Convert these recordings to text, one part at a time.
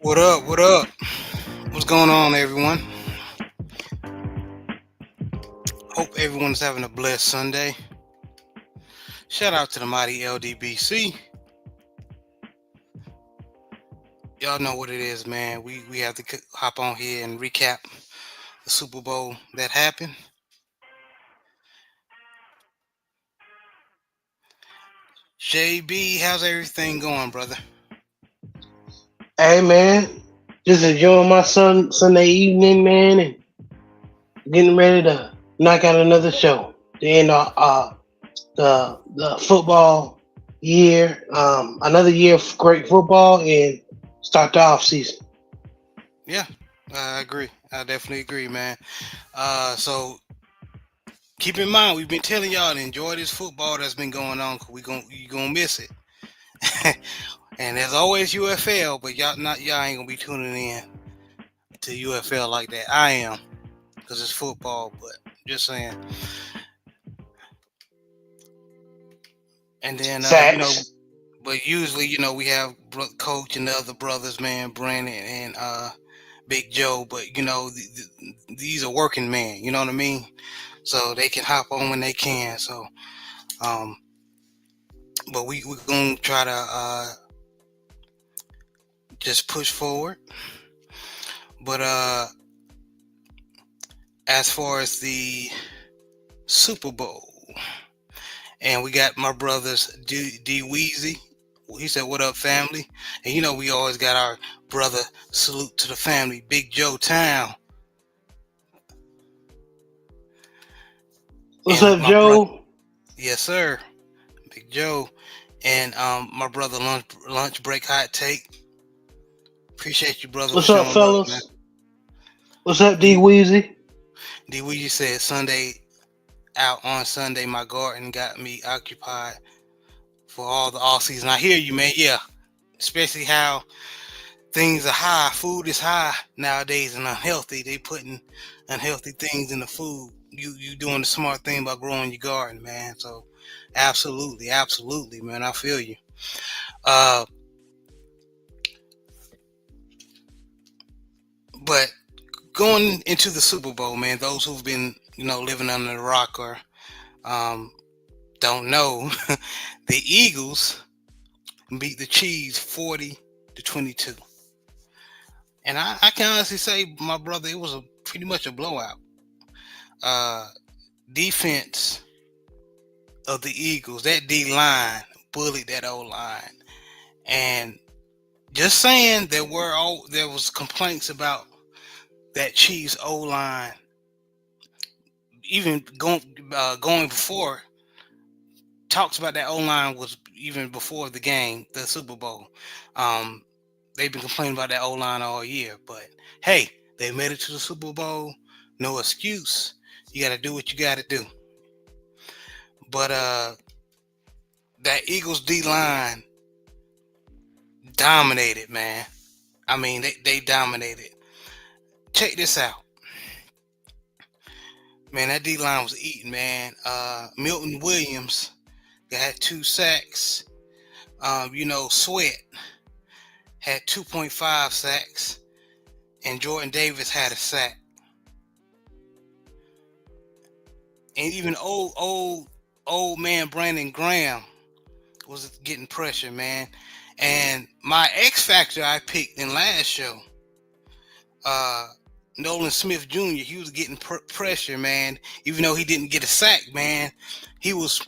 What up? What up? What's going on, everyone? Hope everyone's having a blessed Sunday. Shout out to the mighty LDBC. Y'all know what it is, man. We have to hop on here and recap the Super Bowl that happened. JB, how's everything going, brother? Hey man, just enjoying my Sunday evening, man, and getting ready to knock out another show. To end the football year, another year of great football, and start the off season. Yeah, I agree. I definitely agree, man. So keep in mind, we've been telling y'all to enjoy this football that's been going on, cause you gonna miss it. And there's always UFL, but y'all ain't gonna be tuning in to UFL like that. I am, because it's football, but just saying. And then Sacks. but usually we have Coach and the other brothers, man, Brandon and Big Joe. But these are working men. You know what I mean? So they can hop on when they can. So, um, but we're gonna try to just push forward. But as far as the Super Bowl, and we got my brothers D Weezy. He said, "What up, family?" And we always got our brother salute to the family, Big Joe Town, What's and up, my brother, Joe? yes sir, Big Joe, and my brother lunch break hot take. Appreciate you, brother, for What's up, showing up, man. fellas? What's up, D D Weezy? D Weezy said Sunday out on Sunday, my garden got me occupied for all the off season. I hear you, man. Yeah, especially how things are high. Food is high nowadays and unhealthy. They putting unhealthy things in the food. You doing the smart thing by growing your garden, man. So absolutely, absolutely, man. I feel you. Uh, but going into the Super Bowl, man. Those who've been living under the rock or um, don't know, the Eagles beat the Chiefs 40-22. And I can honestly say, my brother, it was pretty much a blowout. Uh, Defense of the Eagles, that D line bullied that O line. And just saying, there was complaints about that Chiefs O line, even going before. Talks about that O line was even before the game, the Super Bowl. Um, they've been complaining about that O line all year, but hey, they made it to the Super Bowl. No excuse. You got to do what you got to do. But that Eagles D line dominated, man. I mean, they dominated. Check this out, man. That D line was eating, man. Milton Williams had 2 sacks. Sweat had 2.5 sacks, and Jordan Davis had a sack. And even old man Brandon Graham was getting pressure, man. And my X Factor I picked in last show, uh, Nolan Smith Jr. He was getting pressure, man. Even though he didn't get a sack, man, he was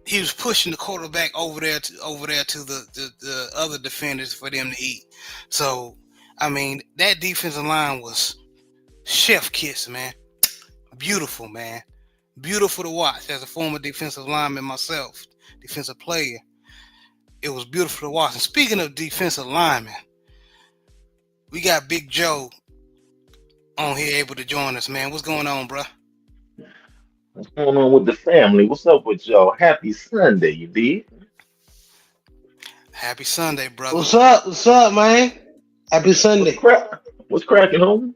he was pushing the quarterback over there to the other defenders for them to eat. So, I mean, that defensive line was chef kiss, man. Beautiful, man. Beautiful to watch. As a former defensive lineman myself, defensive player, it was beautiful to watch. And speaking of defensive linemen, we got Big Joe on here able to join us, man. What's going on, bro? What's going on with the family? What's up with y'all? Happy Sunday, you did? Happy Sunday, brother. What's up? What's up, man? Happy What's Sunday. crack? What's cracking, home?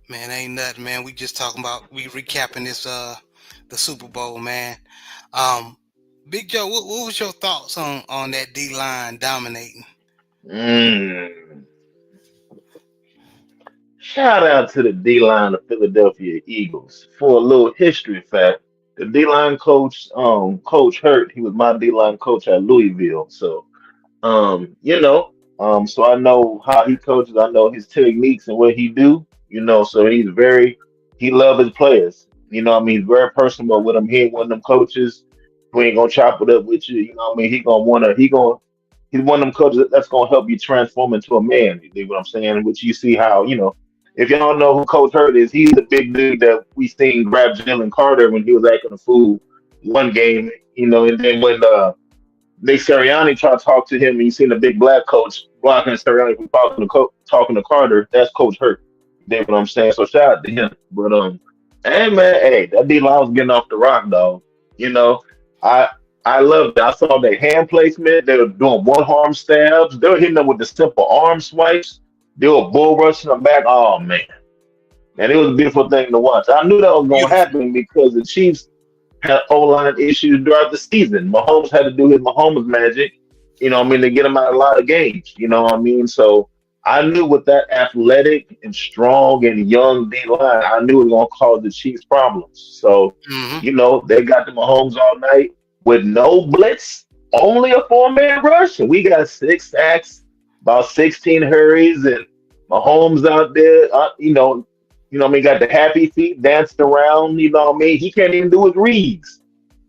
Man, ain't nothing, man. We just talking about we recapping this the Super Bowl, man. Um Big Joe, what was your thoughts on that D line dominating? Mm. Shout out to the D line of Philadelphia Eagles. For a little history fact, the D line coach, Coach Hurt, he was my D line coach at Louisville. So you know, so I know how he coaches, I know his techniques and what he do, so he love his players. I mean, he's very personal with them. He ain't one of them coaches who ain't gonna chop it up with you, what I mean? He's one of them coaches that's gonna help you transform into a man. You dig what I'm saying? Which you see how, if y'all know who Coach Hurt is, he's the big dude that we seen grab Jalen Carter when he was acting a fool one game, and then when Nick Sirianni tried to talk to him, and you seen the big black coach blocking Sirianni from talking to Carter. That's Coach Hurt. You dig what I'm saying? So shout out to him. But hey man, hey, that D line was getting off the rock, dog. You know, I I loved it. I saw their hand placement. They were doing one arm stabs. They were hitting them with the simple arm swipes. They were bull rushing them back. Oh man, and it was a beautiful thing to watch. I knew that was going to Beautiful. happen because the Chiefs had O-line issues throughout the season. Mahomes had to do his Mahomes magic, to get him out of a lot of games, So I knew with that athletic and strong and young D line, I knew it was going to cause the Chiefs problems. So, Hmm. they got the Mahomes all night with no blitz, only a four-man rush. And we got 6 sacks, about 16 hurries, and Mahomes out there, got the happy feet dancing around, he can't even do his reads,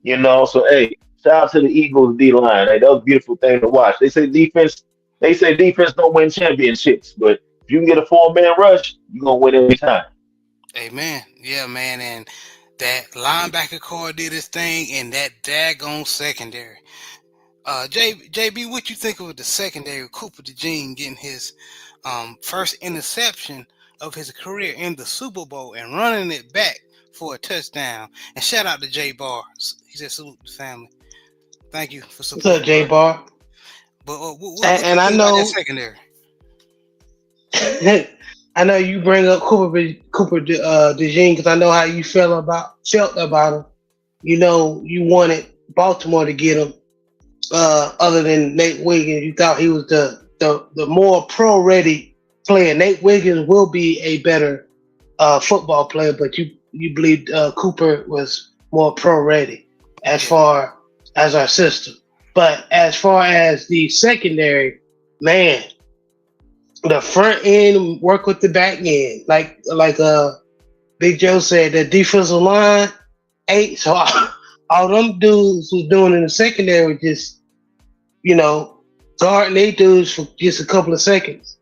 So hey, shout out to the Eagles D line. Hey, that was a beautiful thing to watch. They say defense don't win championships, but if you can get a four-man rush, you're gonna win every time. Amen. Yeah, man. And that linebacker core did his thing, and that daggone secondary. JB, what you think of the secondary? Cooper DeJean getting his first interception of his career in the Super Bowl and running it back for a touchdown. And shout out to Jay Barr. He said salute the family. Thank you for What's up, supporting, J brother. Bar? But what you And I think about that know, secondary? I know you bring up Cooper DeJean because I know how you felt about him. You know, you wanted Baltimore to get him. Other than Nate Wiggins, you thought he was the more pro ready player. Nate Wiggins will be a better football player, but you believe Cooper was more pro ready as Yeah. far as our system. But as far as the secondary, man, the front end work with the back end, like Big Joe said, the defensive line ain't so all them dudes was doing in the secondary was just guarding they dudes for just a couple of seconds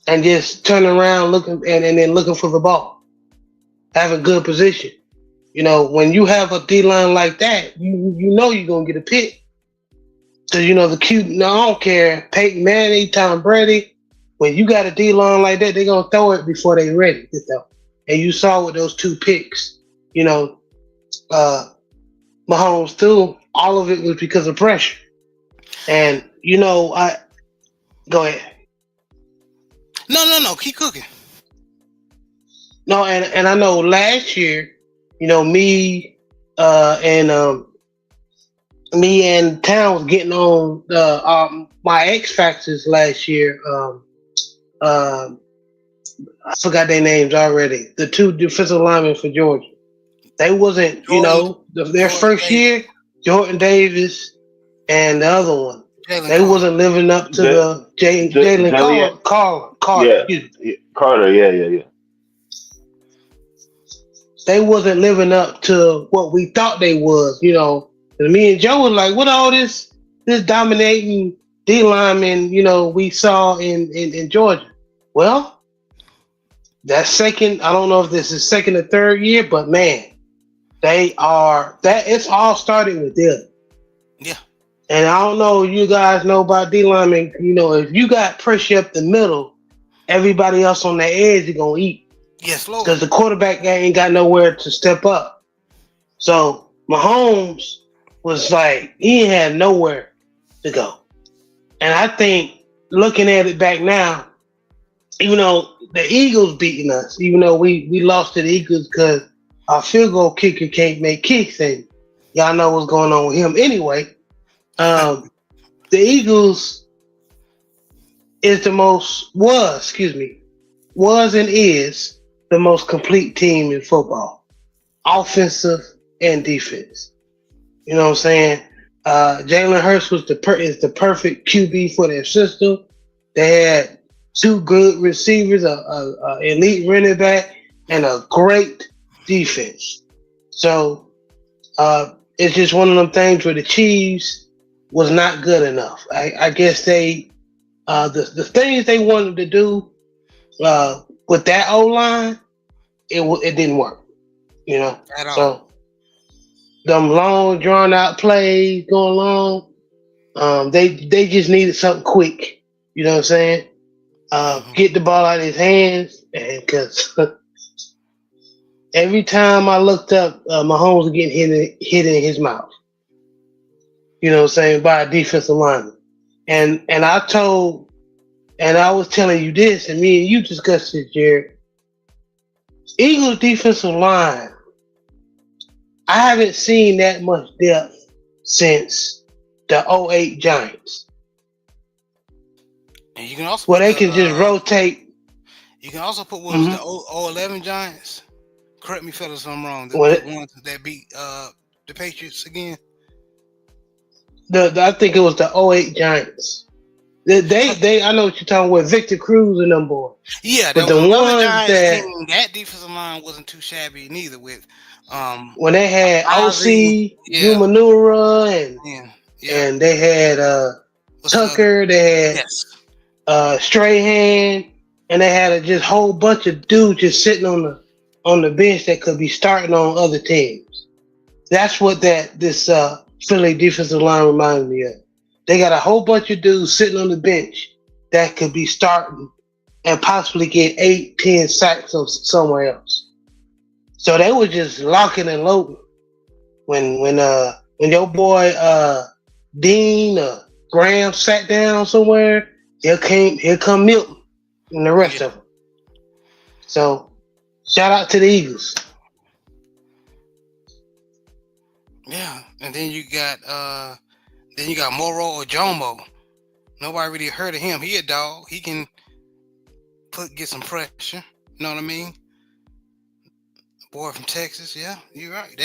and just turning around looking and then looking for the ball, having good position. When you have a D line like that, you know you're gonna get a pick. So the cute. No, I don't care. Peyton Manning, Tom Brady. When you got a D line like that, they're gonna throw it before they ready to throw. And you saw with those two picks, you know, uh, Mahomes threw. All of it was because of pressure. And I go ahead. No. Keep cooking. No, and I know last year, me and Town was getting on the my X Factors last year. Um, I forgot their names already. The two defensive linemen for Georgia. They wasn't, Jordan, their Jordan first Davis, year. Jordan Davis and the other one. Jalen They Carter. wasn't living up to J- the Jalen Jillian, Carter. yeah, Excuse me. yeah, Carter, yeah. They wasn't living up to what we thought they was. And me and Joe was like, what all this dominating D lineman, we saw in Georgia. Well, that second, I don't know if this is second or third year, but man, they are that it's all started with them. Yeah. And I don't know you guys know about D linemen, if you got pressure up the middle, everybody else on the edge is gonna eat. Yes, Lord. Because the quarterback ain't got nowhere to step up. So Mahomes was like, he had nowhere to go. And I think looking at it back now, even though the Eagles beating us, even though we lost to the Eagles because our field goal kicker can't make kicks anymore. Y'all know what's going on with him. Anyway, um, the Eagles is the most was, excuse me, was and is the most complete team in football, offensive and defense. You know what I'm saying? Jalen Hurts is the perfect QB for their system. They had two good receivers, a elite running back, and a great defense. So it's just one of them things where the Chiefs was not good enough. I guess the things they wanted to do with that O line, it didn't work. You know, at all. so them long drawn out plays going long, they just needed something quick. You know what I'm saying? Hmm. Get the ball out of his hands, and because every time I looked up, Mahomes was getting hit in his mouth. You know what I'm saying, by a defensive lineman. And I told and I was telling you this, and me and you discussed it, Jared. Eagles defensive line, I haven't seen that much depth since the '08 Giants, And you can also where put they the can just rotate. you can also put what was the Mm-hmm. 11 Giants. Correct me, fellas, if I'm wrong. The When ones that beat the Patriots again. I think it was the '08 Giants. I know what you're talking about, Victor Cruz and them boys. Yeah, But there the was another ones Giants team. that That defensive line wasn't too shabby neither. With um when they had Ozzy, OC, yeah, Umanura, and yeah, yeah. and they had What's the other? Tucker, they had Yes, Strahan, and they had a just whole bunch of dudes just sitting on the bench that could be starting on other teams. That's what that this Philly defensive line reminds me of. They got a whole bunch of dudes sitting on the bench that could be starting and possibly get 8, 10 sacks somewhere else. So they were just locking and loading when your boy Dean Graham sat down somewhere. Here come Milton and the yeah, rest of them. So shout out to the Eagles. yeah. And then you got Moro or Jomo. Nobody really heard of him. He a dog. He can get some pressure. You know what I mean? Boy from Texas. Yeah, you're right.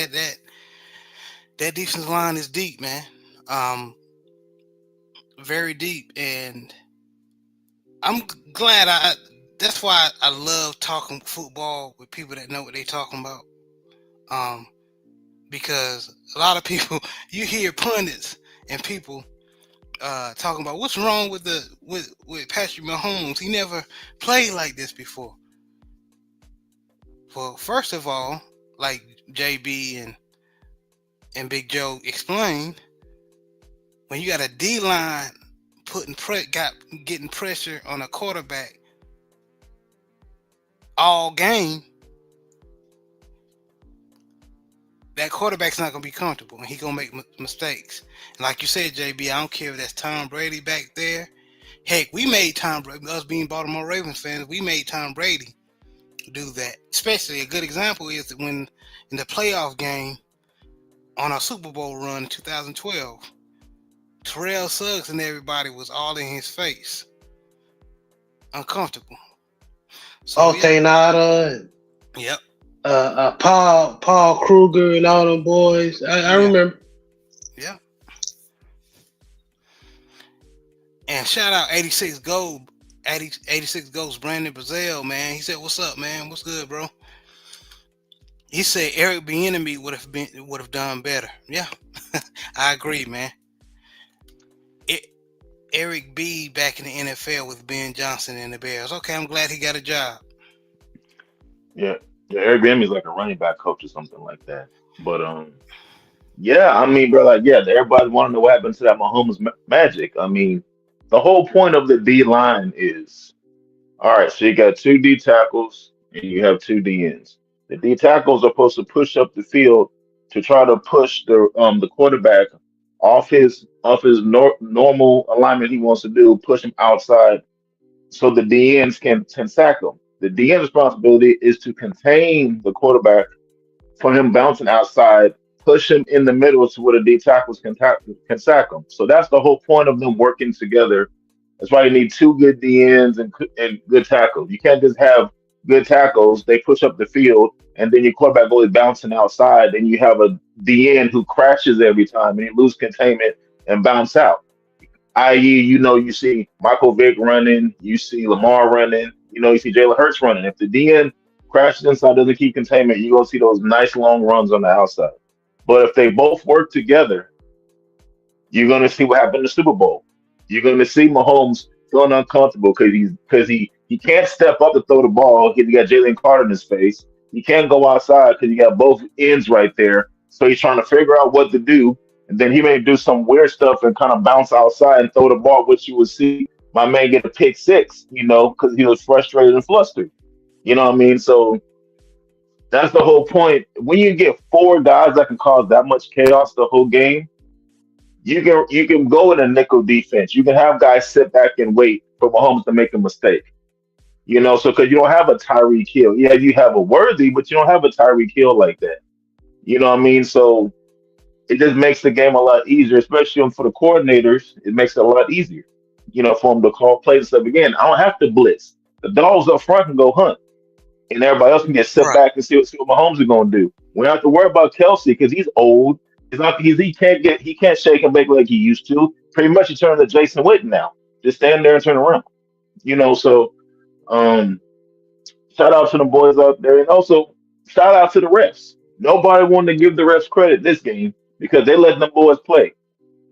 That defensive line is deep, man. Um, very deep, and I'm glad I. That's why I love talking football with people that know what they talking about. Um, because a lot of people, you hear pundits and people talking about what's wrong with with Patrick Mahomes. He never played like this before. Well, first of all, like JB and Big Joe explained, when you got a D line getting pressure on a quarterback all game, that quarterback's not gonna be comfortable, and he gonna make mistakes. And like you said, JB, I don't care if that's Tom Brady back there. Heck, we made Tom Brady. Us being Baltimore Ravens fans, we made Tom Brady do that. Especially a good example is that when in the playoff game on our Super Bowl run in 2012, Terrell Suggs and everybody was all in his face, uncomfortable. So yeah, Altainada and yep, Paul Kruger and all them boys. I yeah, remember. yeah. And shout out 86 Gold, 86 Ghost Brandon Brazil, man. He said, "What's up, man? What's good, bro?" He said Eric Bieniemy would have done better. Yeah, I agree, man. It, Eric B back in the NFL with Ben Johnson and the Bears. Okay, I'm glad he got a job. Yeah, yeah. Eric Bieniemy is like a running back coach or something like that. But yeah, I mean, bro, like, yeah, everybody want to know what happened to that Mahomes magic. I mean, the whole point of the D line is all right. So you got two D tackles and you have two D ends. The D tackles are supposed to push up the field to try to push the quarterback off his normal alignment he wants to do, push him outside so the D ends can sack him. The D end responsibility is to contain the quarterback from him bouncing outside push him in the middle to where the D tackles can sack him. So that's the whole point of them working together. That's why you need two good DNs and good tackles. You can't just have good tackles. They push up the field, and then your quarterback goes bouncing outside. Then you have a DN who crashes every time, and you lose containment and bounce out. I.e., you see Michael Vick running, you see Lamar running, you see Jalen Hurts running. If the DN crashes inside, doesn't keep containment, you're going to see those nice long runs on the outside. But if they both work together, you're going to see what happened in the Super Bowl. You're going to see Mahomes feeling uncomfortable because he can't step up to throw the ball because you got Jalen Carter in his face. He can't go outside because you got both ends right there. So he's trying to figure out what to do, and then he may do some weird stuff and kind of bounce outside and throw the ball, which you would see my man get a pick six, because he was frustrated and flustered. You know what I mean? So that's the whole point. When you get four guys that can cause that much chaos the whole game, you can go in a nickel defense. You can have guys sit back and wait for Mahomes to make a mistake. So because you don't have a Tyreek Hill. Yeah, you have a Worthy, but you don't have a Tyreek Hill like that. You know what I mean? So it just makes the game a lot easier, especially for the coordinators. It makes it a lot easier, for them to call plays and stuff. Again, I don't have to blitz. The dogs up front can go hunt, and everybody else can just sit Right. back and see what Mahomes is going to do. We don't have to worry about Kelsey because he's old. He can't shake and bake like he used to. Pretty much, he turned to Jason Witten now. Just stand there and turn around. So um, shout out to the boys out there, and also shout out to the refs. Nobody wanted to give the refs credit this game because they let them boys play.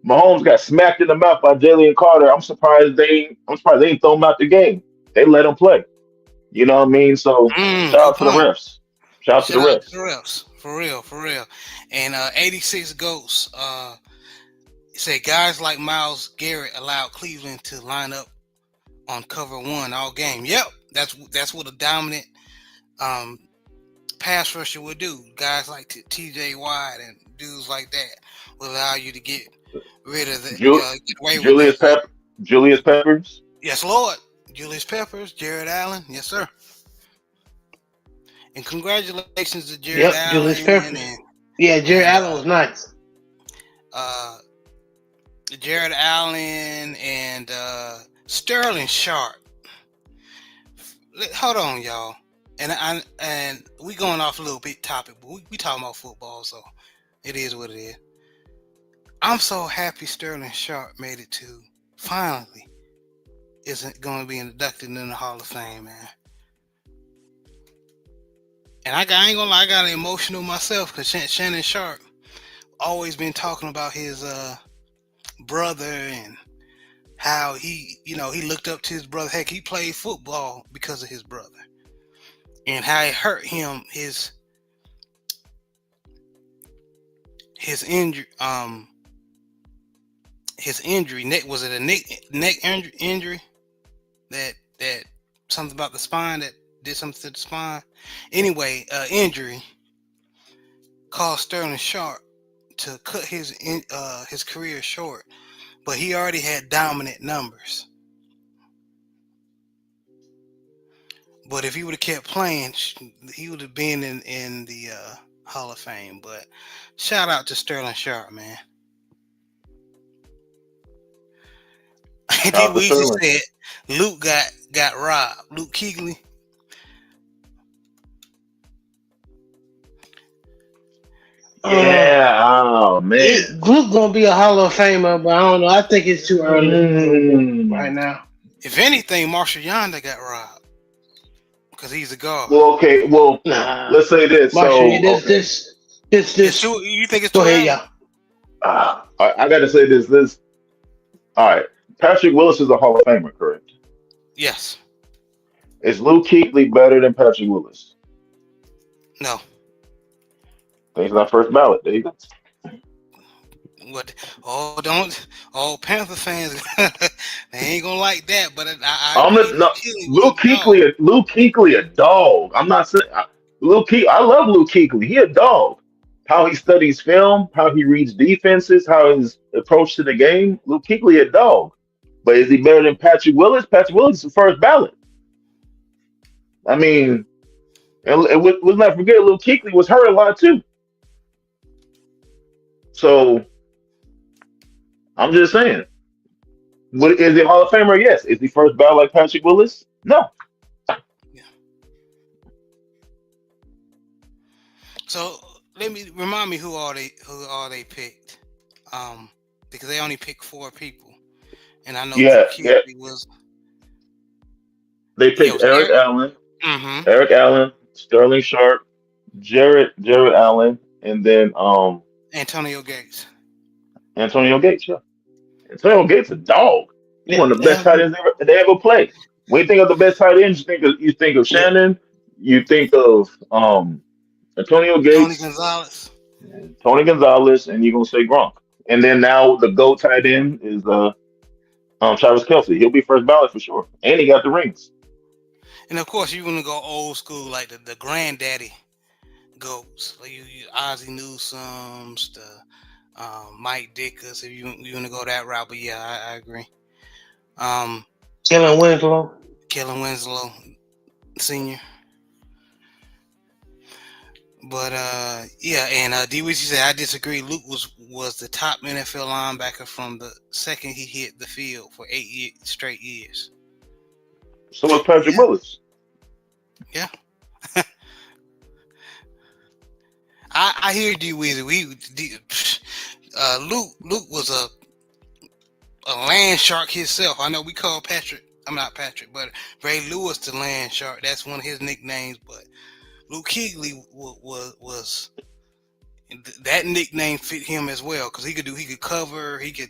Mahomes got smacked in the mouth by Jalen Carter. I'm surprised they didn't throw him out the game. They let him play. You know what I mean? So shout Good out to the point. refs. Shout out to the Shout out to the refs. refs. For real, for real. And 86 Ghosts say guys like Miles Garrett allowed Cleveland to line up on cover one all game. Yep, that's what a dominant um, pass rusher would do. Guys like T.J. Watt and dudes like that will allow you to get rid of the Ju- get away with Julius that. But Pep, Julius Peppers. yes, Lord, Julius Peppers, Jared Allen, yes sir, and congratulations to Jared Yep, Julius Allen Peppers. Yeah, Jerry and Allen was nice. uh, Jared Allen and Sterling Sharp. Hold on, y'all. And we going off a little bit topic, but we talking about football, so it is what it is. I'm so happy Sterling Sharp made it to finally isn't going to be inducted in the Hall of Fame, man. And I ain't gonna lie, I got emotional myself because Shannon Sharp always been talking about his brother and how he looked up to his brother. Heck, he played football because of his brother, and how it hurt him his injury his injury neck, was it a neck injury that something about the spine that did something to the spine. Anyway, injury caused Sterling Sharp to cut his career short, but he already had dominant numbers. But if he would have kept playing, he would have been in the Hall of Fame. But shout out to Sterling Sharp, man. Shout out to We just Sterling. said Luke got robbed. Luke Kuechly. Uh, Yeah. Oh man. Luke gonna be a Hall of Famer, but I don't know. I think it's too early right Mm. now. If anything, Marshall Yonder got robbed because he's a guard. Well, okay. Well, Nah, let's say this. Marshall, So, okay. It's this. too. You think it's Go too ahead, early? y'all. I got to say this. All right. Patrick Willis is a Hall of Famer, correct? Yes. Is Luke Kuechly better than Patrick Willis? No. I think he's not first ballot. There you go. What? Oh, don't. Oh, Panther fans, they ain't gonna like that. But I I'm agree. not, no, Luke Kuechly was Luke a dog. Kuechly. Luke Kuechly, a dog. I'm not saying Luke Kuechly. I love Luke Kuechly. He a dog. How he studies film, how he reads defenses, how his approach to the game. Luke Kuechly, a dog. But is he better than Patrick Willis? Patrick Willis is the first ballot. I mean, and let's not forget, Luke Kuechly was hurt a lot too. So I'm just saying, what is he Hall of Famer? Yes. Is he first ballot like Patrick Willis? No. Yeah. So let me remind me who all they picked. Um, because they only picked four people, and I know Luke Yeah, yeah. Kuechly was. They Yeah, it picked was Eric Eric. Allen, Mm-hmm. Sterling Sharp, Jared Allen, and then Antonio Gates. Antonio Gates. Yeah. Antonio Gates a dog. He's Yeah, one of the best tight ends they ever played. When you think of the best tight ends, you think of yeah. Shannon, you think of Antonio Tony Gates, Gonzalez. Tony Gonzalez, and you're gonna say Gronk. And then now the GOAT tight end is Travis Kelsey. He'll be first ballot for sure. And he got the rings. And of course, you want to go old school, like the granddaddy goats, like you Ozzie Newsome's, the Mike Dickers. If you want to go that route, but yeah, I agree. Um, Kellen Winslow. Kellen Winslow Senior, but yeah, and D. Weezy said I disagree. Luke was the top NFL linebacker from the second he hit the field for 8 straight years. So was Patrick Yeah, Willis. yeah. I hear D. Weezy. Luke was a land shark himself. I know we call Patrick. I'm not Patrick, but Ray Lewis the land shark. That's one of his nicknames. But Luke Kuechly was that nickname fit him as well because he could cover, he could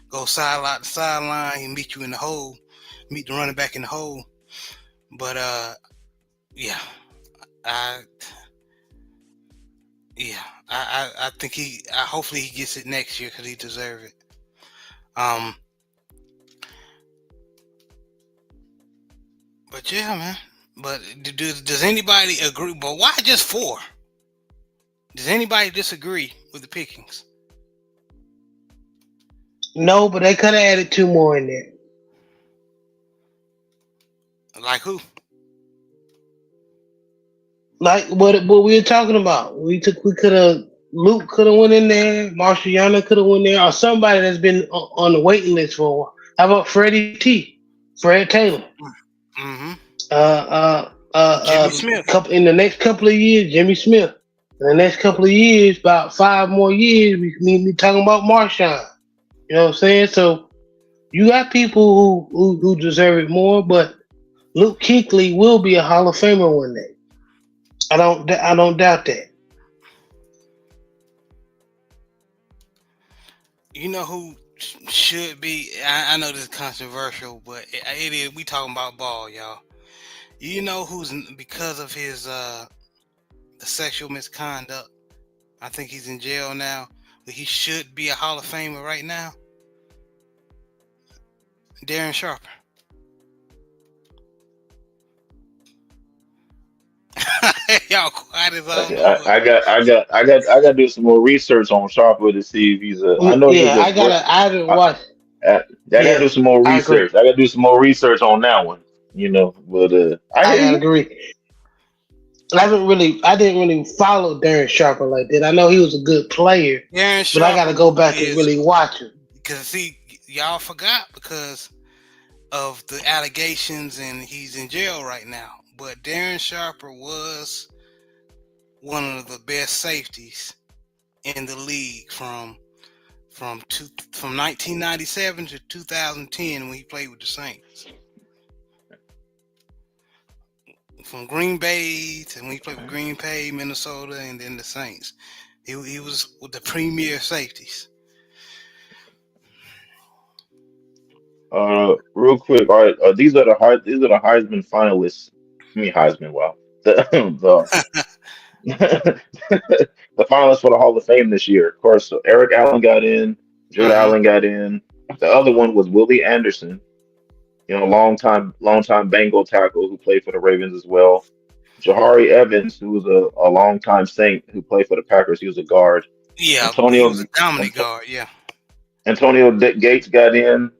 go sideline to sideline, he meet you in the hole, meet the running back in the hole. But yeah, I yeah, I think hopefully he gets it next year because he deserves it. Um, but yeah, man. But does anybody agree? But why just four? Does anybody disagree with the pickings? No, but they could have added two more in there. Like who? Like what we were talking about. We could have Luke could have went in there, Marciana could have went there, or somebody that's been on the waiting list for a while. How about Freddie T, Fred Taylor? Mm-hmm. Jimmy Smith. Couple in the next couple of years, Jimmy Smith. In the next couple of years, about 5 more years, we need to be talking about Marshawn. You know what I'm saying? So you got people who deserve it more, but Luke Kuechly will be a Hall of Famer one day. I don't doubt that. You know who should be? I know this is controversial, but it is. We talking about ball, y'all. You know who's because of his the sexual misconduct. I think he's in jail now, but he should be a Hall of Famer right now. Darren Sharper. Y'all quiet as I don't know what. I got to do some more research on Sharper to see if he's a. I know he's Yeah, a. I didn't I, watch. I got to Yeah, do some more I agree. research. I got to do some more research on that one. But I I hear gotta you. agree. I didn't really follow Darren Sharper like that. I know he was a good player, Darren but I got Sharper to go back and is really watch him. because see y'all forgot because of the allegations and he's in jail right now. But Darren Sharper was one of the best safeties in the league from 1997 to 2010 when he played with the Saints. From Green Bay to when he played with Green Bay, Minnesota, and then the Saints. He was with the premier safeties. Real quick. All right. These are the Heisman finalists. I mean Heisman. Wow. The finalists for the Hall of Fame this year. Of course, so Eric Allen got in. Jared Mm-hmm. Allen got in. The other one was Willie Anderson. Long time Bengal tackle who played for the Ravens as well. Jahari Evans, who was a long time Saint who played for the Packers. He was a guard. Yeah, he was Antonio a dominant Anto- guard. Yeah. Gates got in.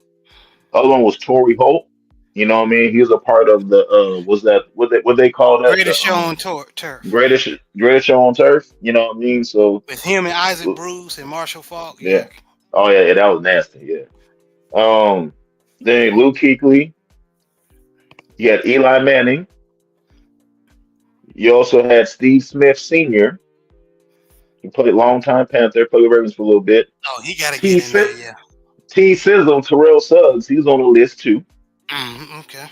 The other one was Torrey Holt. You know what I mean? He was a part of the was that what they call that, the Greatest show on turf greatest show on turf. You know what I mean? So with him and Isaac Bruce and Marshall Falk. Yeah, yeah. Oh yeah, that was nasty. Yeah. Then Luke Kuechly. You had Eli Manning. You also had Steve Smith Sr. He played longtime Panther, played with Ravens for a little bit. oh, he got to get T. in there. Si- Yeah. T. Sizzle, Terrell Suggs, he was on the list too. Okay.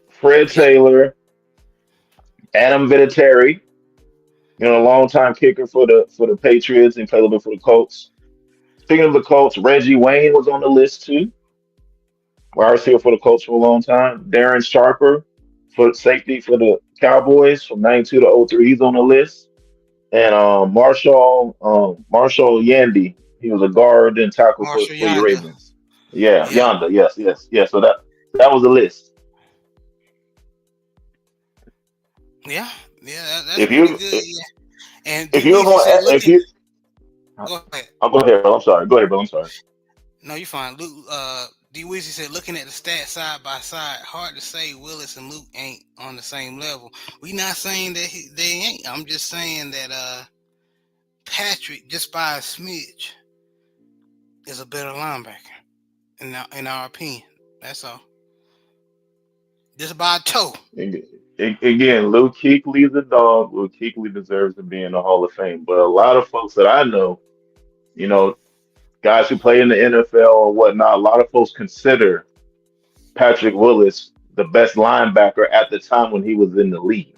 Fred Yep. Taylor, Adam Vinatieri, a longtime kicker for the Patriots and played a little bit for the Colts. Speaking of the Colts, Reggie Wayne was on the list too. Wide receiver for the Colts for a long time. Darren Sharper, for safety for the Cowboys from '92 to '03, he's on the list. And Marshall Yandy, he was a guard and tackle Marshall for your Yonder. Ravens. Yeah, Yep. Yonder, yes. So that was the list. Yeah. Yeah. That's If pretty you good. Yeah. And D if you're Weezy said, going if looking. you Go ahead. I'll go ahead, bro. I'm sorry. Go ahead, bro. I'm sorry. No, you're fine. Luke, D Weezy said, looking at the stats side by side, hard to say Willis and Luke ain't on the same level. We not saying that they ain't. I'm just saying that Patrick, just by a smidge, is a better linebacker in our opinion. That's all. Just by a toe. Again, Luke Kuechly is a dog. Luke Kuechly deserves to be in the Hall of Fame. But a lot of folks that I know, you know, guys who play in the NFL or whatnot, a lot of folks consider Patrick Willis the best linebacker at the time when he was in the league.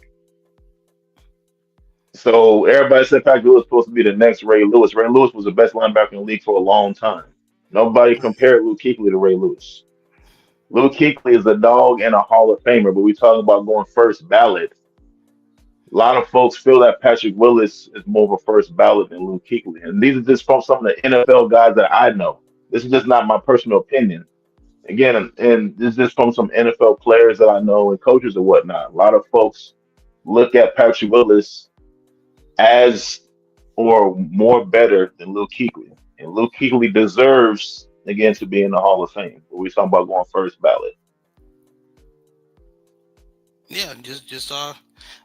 So everybody said Patrick Lewis was supposed to be the next Ray Lewis. Ray Lewis was the best linebacker in the league for a long time. Nobody compared Luke Kuechly to Ray Lewis. Luke Kuechly is a dog and a Hall of Famer, but we talk about going first ballot. A lot of folks feel that Patrick Willis is more of a first ballot than Luke Kuechly. And these are just from some of the NFL guys that I know. This is just not my personal opinion. Again, and this is just from some NFL players that I know and coaches and whatnot. A lot of folks look at Patrick Willis as or more better than Luke Kuechly. And Luke Kuechly deserves, again, to be in the Hall of Fame. But we're talking about going first ballot. Yeah, just our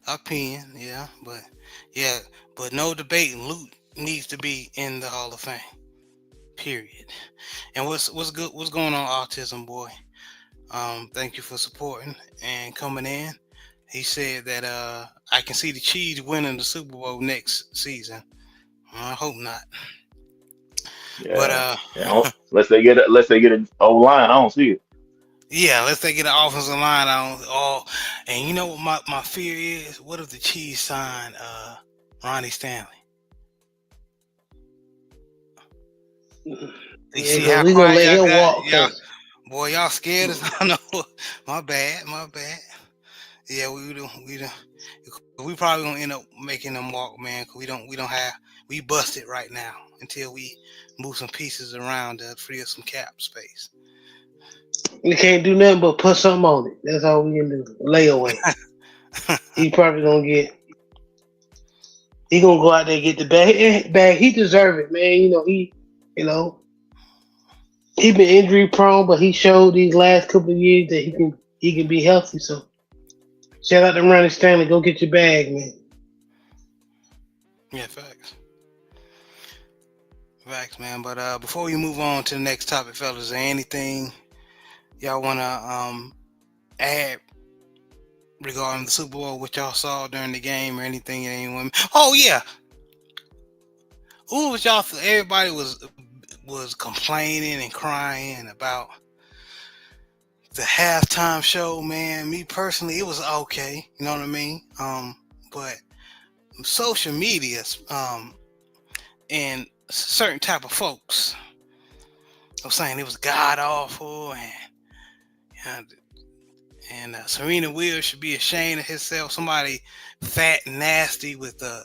opinion. Yeah, but no debate. Luke needs to be in the Hall of Fame. Period. And what's good? What's going on, Autism Boy? Thank you for supporting and coming in. He said that I can see the Chiefs winning the Super Bowl next season. I hope not. But Yeah, yeah. Unless they get an O line, I don't see it. yeah, let's take it an offensive line on all. And you know what my fear is? What if the Chiefs sign Ronnie Stanley? You Yeah, see because how we gonna quiet let y'all him got? walk. Y'all, Cause boy, y'all scared as I know. My bad, my bad. Yeah, we probably gonna end up making them walk, man. Cause we don't have we busted right now until we move some pieces around to free up some cap space. we can't do nothing but put something on it. That's all we can do. Layaway. He probably gonna get. He gonna go out there and get the bag. Bag. He deserve it, man. You know, he been injury prone, but he showed these last couple of years that he can be healthy. So shout out to Ronnie Stanley. Go get your bag, man. Yeah, facts, man. But before we move on to the next topic, fellas, is there anything y'all wanna add regarding the Super Bowl? What y'all saw during the game or anything? Anyone? Oh yeah, who was y'all? Everybody was complaining and crying about the halftime show, man. Me personally, it was okay. You know what I mean? But social media, and certain type of folks, I'm saying it was god awful, and Serena Williams should be ashamed of herself. Somebody fat and nasty with a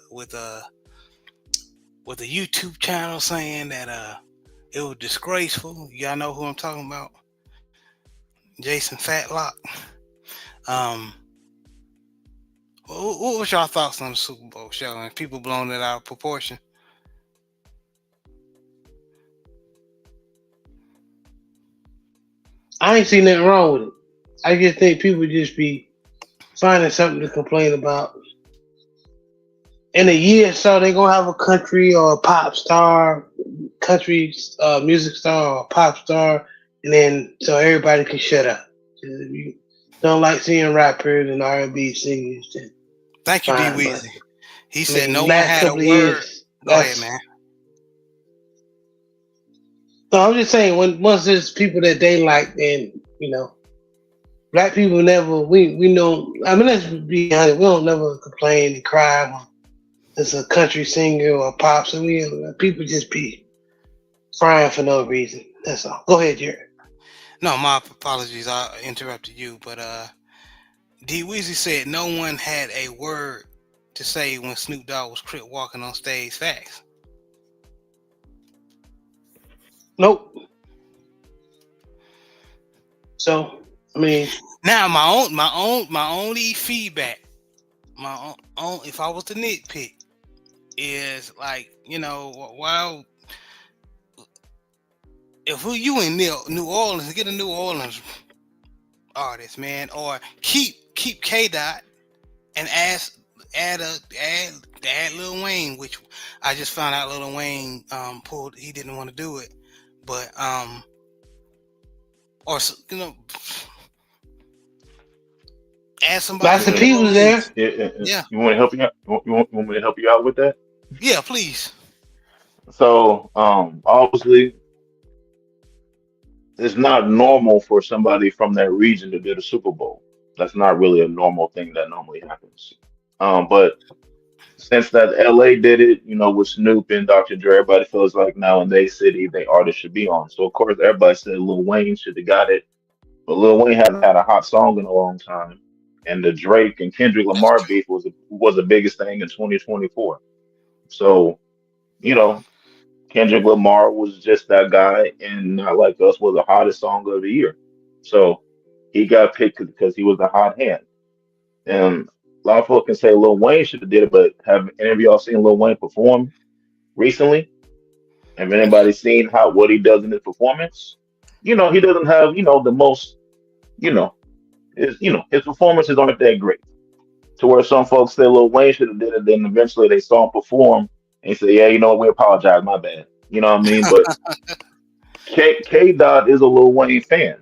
YouTube channel saying that it was disgraceful. Y'all know who I'm talking about? Jason Fatlock. Um, what was y'all thoughts on the Super Bowl show and people blowing it out of proportion? I ain't seen nothing wrong with it. I just think people just be finding something to complain about. In a year or so, they're gonna have a country or a pop star, country music star or pop star, and then so everybody can shut up. If you don't like seeing rappers and R&B singers, then Thank you, D fine. But Weezy. He I said mean, no one last had a couple of word. years, Go ahead, that's man. no. I'm just saying when once there's people that they like, then black people never we know. I mean, let's be honest. We don't never complain and cry when it's a country singer or a pop singer. People just be crying for no reason. That's all. Go ahead, Jared. No, my apologies. I interrupted you, but D Weezy said no one had a word to say when Snoop Dogg was crip walking on stage. Facts. Nope. So I mean, Now, my only feedback, if I was to nitpick, is like well, if you in New Orleans, get a New Orleans artist, man, or keep K Dot and add Lil Wayne, which I just found out Lil Wayne pulled. He didn't want to do it, but or add somebody Master from Yeah, New P was there. Orleans. yeah. Yeah, You want to help you out? You want me to help you out with that? yeah, please. So, obviously, it's not normal for somebody from that region to do the Super Bowl. That's not really a normal thing that normally happens. But since that LA did it, with Snoop and Dr. Dre, everybody feels like now in their city, they artists should be on. So of course, everybody said Lil Wayne should have got it, but Lil Wayne hasn't had a hot song in a long time. And the Drake and Kendrick That's Lamar true. beef was the biggest thing in 2024. So, you know, Kendrick Lamar was just that guy, and Not Like Us was the hottest song of the year. So he got picked because he was the hot hand. And a lot of folks can say Lil Wayne should have did it, but have any of y'all seen Lil Wayne perform recently? Have anybody seen how what he does in his performance? He doesn't have the most you know his performances aren't that great. To where some folks say Lil Wayne should have did it, then eventually they saw him perform and he said, yeah, we apologize, my bad. You know what I mean? But K Dot is a Lil Wayne fan.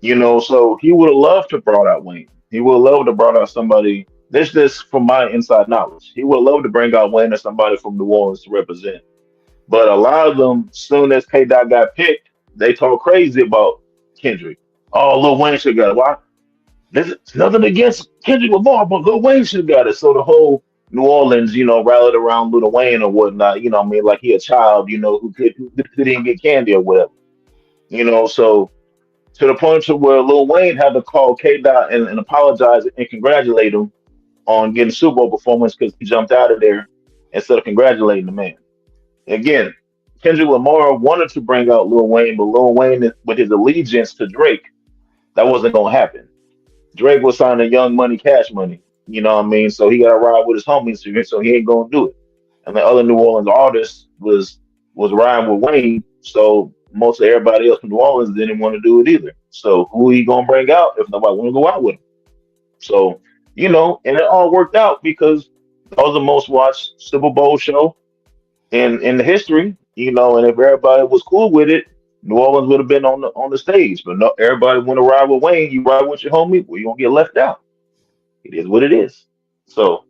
So he would have loved to brought out Wayne. He would have loved to brought out somebody. This from my inside knowledge. He would have loved to bring out Wayne or somebody from New Orleans to represent. But a lot of them, soon as K Dot got picked, they talk crazy about Kendrick. Oh, Lil Wayne should got it. Why? There's nothing against Kendrick Lamar, but Lil Wayne should got it. So the whole New Orleans, rallied around Lil Wayne or whatnot. What I mean, like he a child, who didn't get candy or whatever. So to the point to where Lil Wayne had to call K Dot and apologize and congratulate him on getting Super Bowl performance because he jumped out of there instead of congratulating the man. Again, Kendrick Lamar wanted to bring out Lil Wayne, but Lil Wayne, with his allegiance to Drake, that wasn't gonna happen. Drake was signing Young Money, Cash Money. You know what I mean? So he got to ride with his homies, so he ain't gonna do it. And the other New Orleans artist was riding with Wayne, so most of everybody else from New Orleans didn't want to do it either. So who he gonna bring out if nobody want to go out with him? So and it all worked out because that was the most watched Super Bowl show in the history. And if everybody was cool with it, New Orleans would have been on the stage. But no, everybody want to ride with Wayne. You ride with your homie, well, you gonna get left out. It is what it is. So,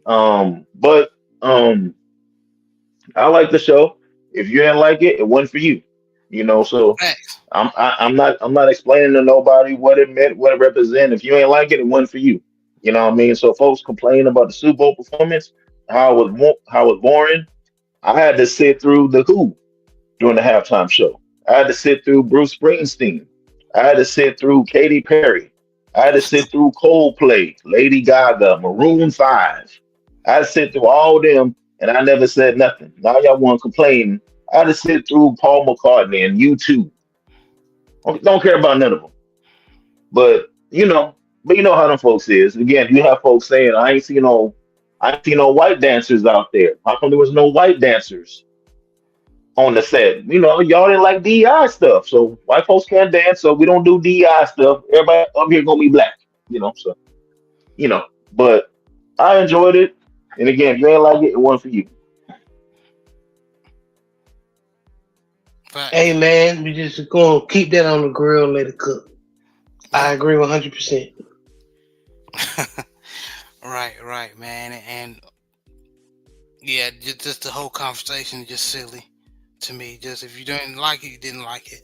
but I like the show. If you didn't like it, it wasn't for you. So Facts. I'm not explaining to nobody what it meant, what it represented. If you ain't like it, it wasn't for you. You know what I mean? So folks complaining about the Super Bowl performance, how it was boring. I had to sit through the Who during the halftime show. I had to sit through Bruce Springsteen. I had to sit through Katy Perry. I had to sit through Coldplay, Lady Gaga, Maroon 5. I had to sit through all them, and I never said nothing. Now y'all want to complain. I had to sit through Paul McCartney and U2. Don't care about none of them. But you know how them folks is. Again, you have folks saying, I ain't seen no white dancers out there. How come there was no white dancers on the set. You know, y'all didn't like DEI stuff, so white folks can't dance, so we don't do DEI stuff. Everybody up here gonna be black, you know. So you know, but I enjoyed it. And again, if you ain't like it, it wasn't for you. Hey Facts. man, we just gonna keep that on the grill and let it cook. Yeah. I agree 100%. Right, man. And yeah, just the whole conversation is just silly to me. Just if you didn't like it, you didn't like it.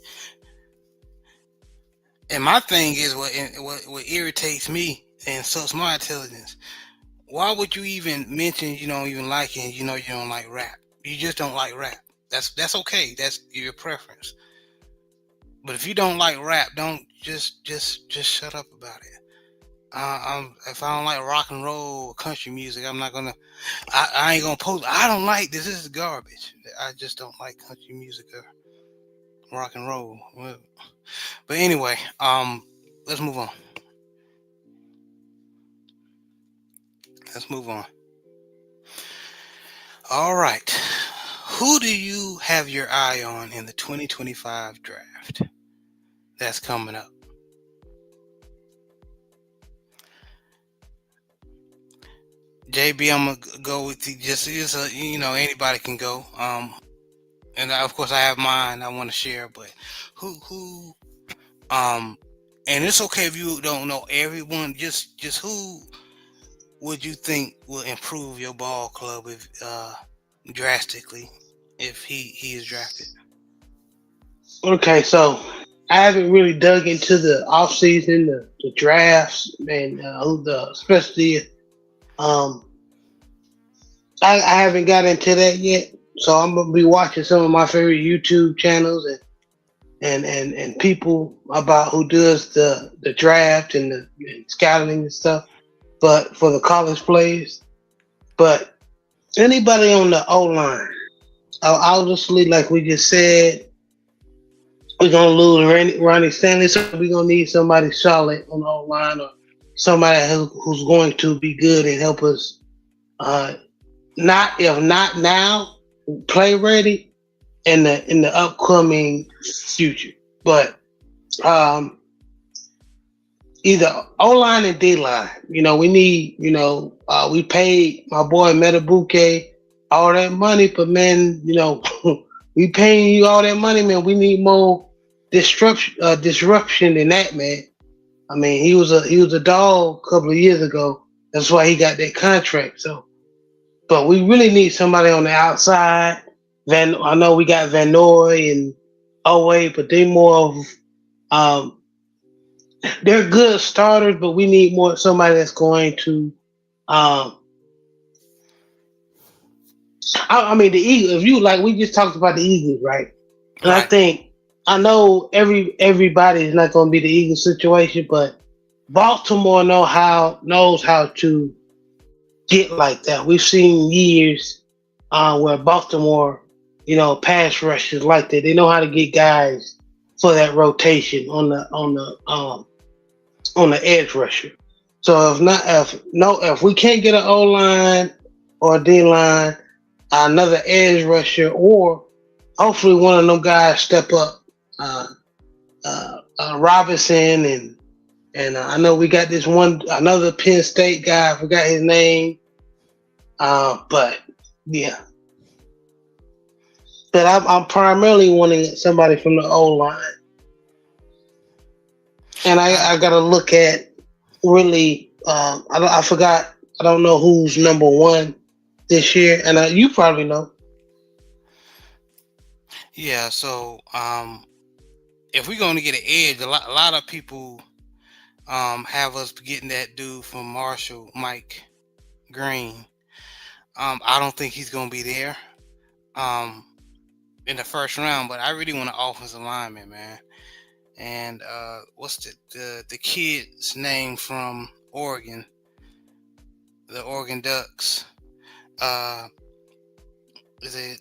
And my thing is what irritates me and sucks my intelligence. Why would you even mention you don't even like it? And you know you don't like rap. You just don't like rap. That's okay. That's your preference. But if you don't like rap, don't just shut up about it. If I don't like rock and roll or country music, I'm not gonna. I ain't gonna post. I don't like this. This is garbage. I just don't like country music or rock and roll. Well, but anyway, let's move on. Let's move on. All right. Who do you have your eye on in the 2025 draft that's coming up? JB, I'm gonna go with you. Just anybody can go. And of course I have mine. I want to share, but who um, and it's okay if you don't know everyone. Just who would you think will improve your ball club if drastically if he is drafted? Okay, so I haven't really dug into the off season, the drafts, and who the especially um I haven't got into that yet. So I'm gonna be watching some of my favorite YouTube channels and people about who does the draft and the and scouting and stuff. But for the college players, but anybody on the O line, obviously, like we just said, we're gonna lose Ronnie Stanley, so we're gonna need somebody solid on the O line or somebody who's going to be good and help us. Uh, not if not now, play ready in the upcoming future. But um, either O line and D line. You know, we need. We paid my boy Metabuke all that money, but man, we paying you all that money, man. We need more disruption than that, man. I mean, he was a dog a couple of years ago. That's why he got that contract. So, but we really need somebody on the outside. I know we got Van Noy and Owe, but they more of um, they're good starters, but we need more somebody that's going to. Um, I mean, the Eagles. If you like, we just talked about the Eagles, right? And I Right. think I know everybody is not going to be the Eagles situation, but Baltimore knows how to get like that. We've seen years where Baltimore, pass rushers like that. They know how to get guys for that rotation on the edge rusher. So if we can't get an O line or a D line, another edge rusher, or hopefully one of them guys step up. Uh, Robinson and I know we got this one another Penn State guy. I forgot his name, but yeah. But I'm primarily wanting somebody from the O line, and I I got to look at really. I forgot. I don't know who's number one this year, and you probably know. Yeah. So if we're gonna get an edge, a lot of people have us getting that dude from Marshall, Mike Green. I don't think he's gonna be there um in the first round, but I really want an offensive lineman, man. And what's the kid's name from Oregon, the Oregon Ducks? Uh, is it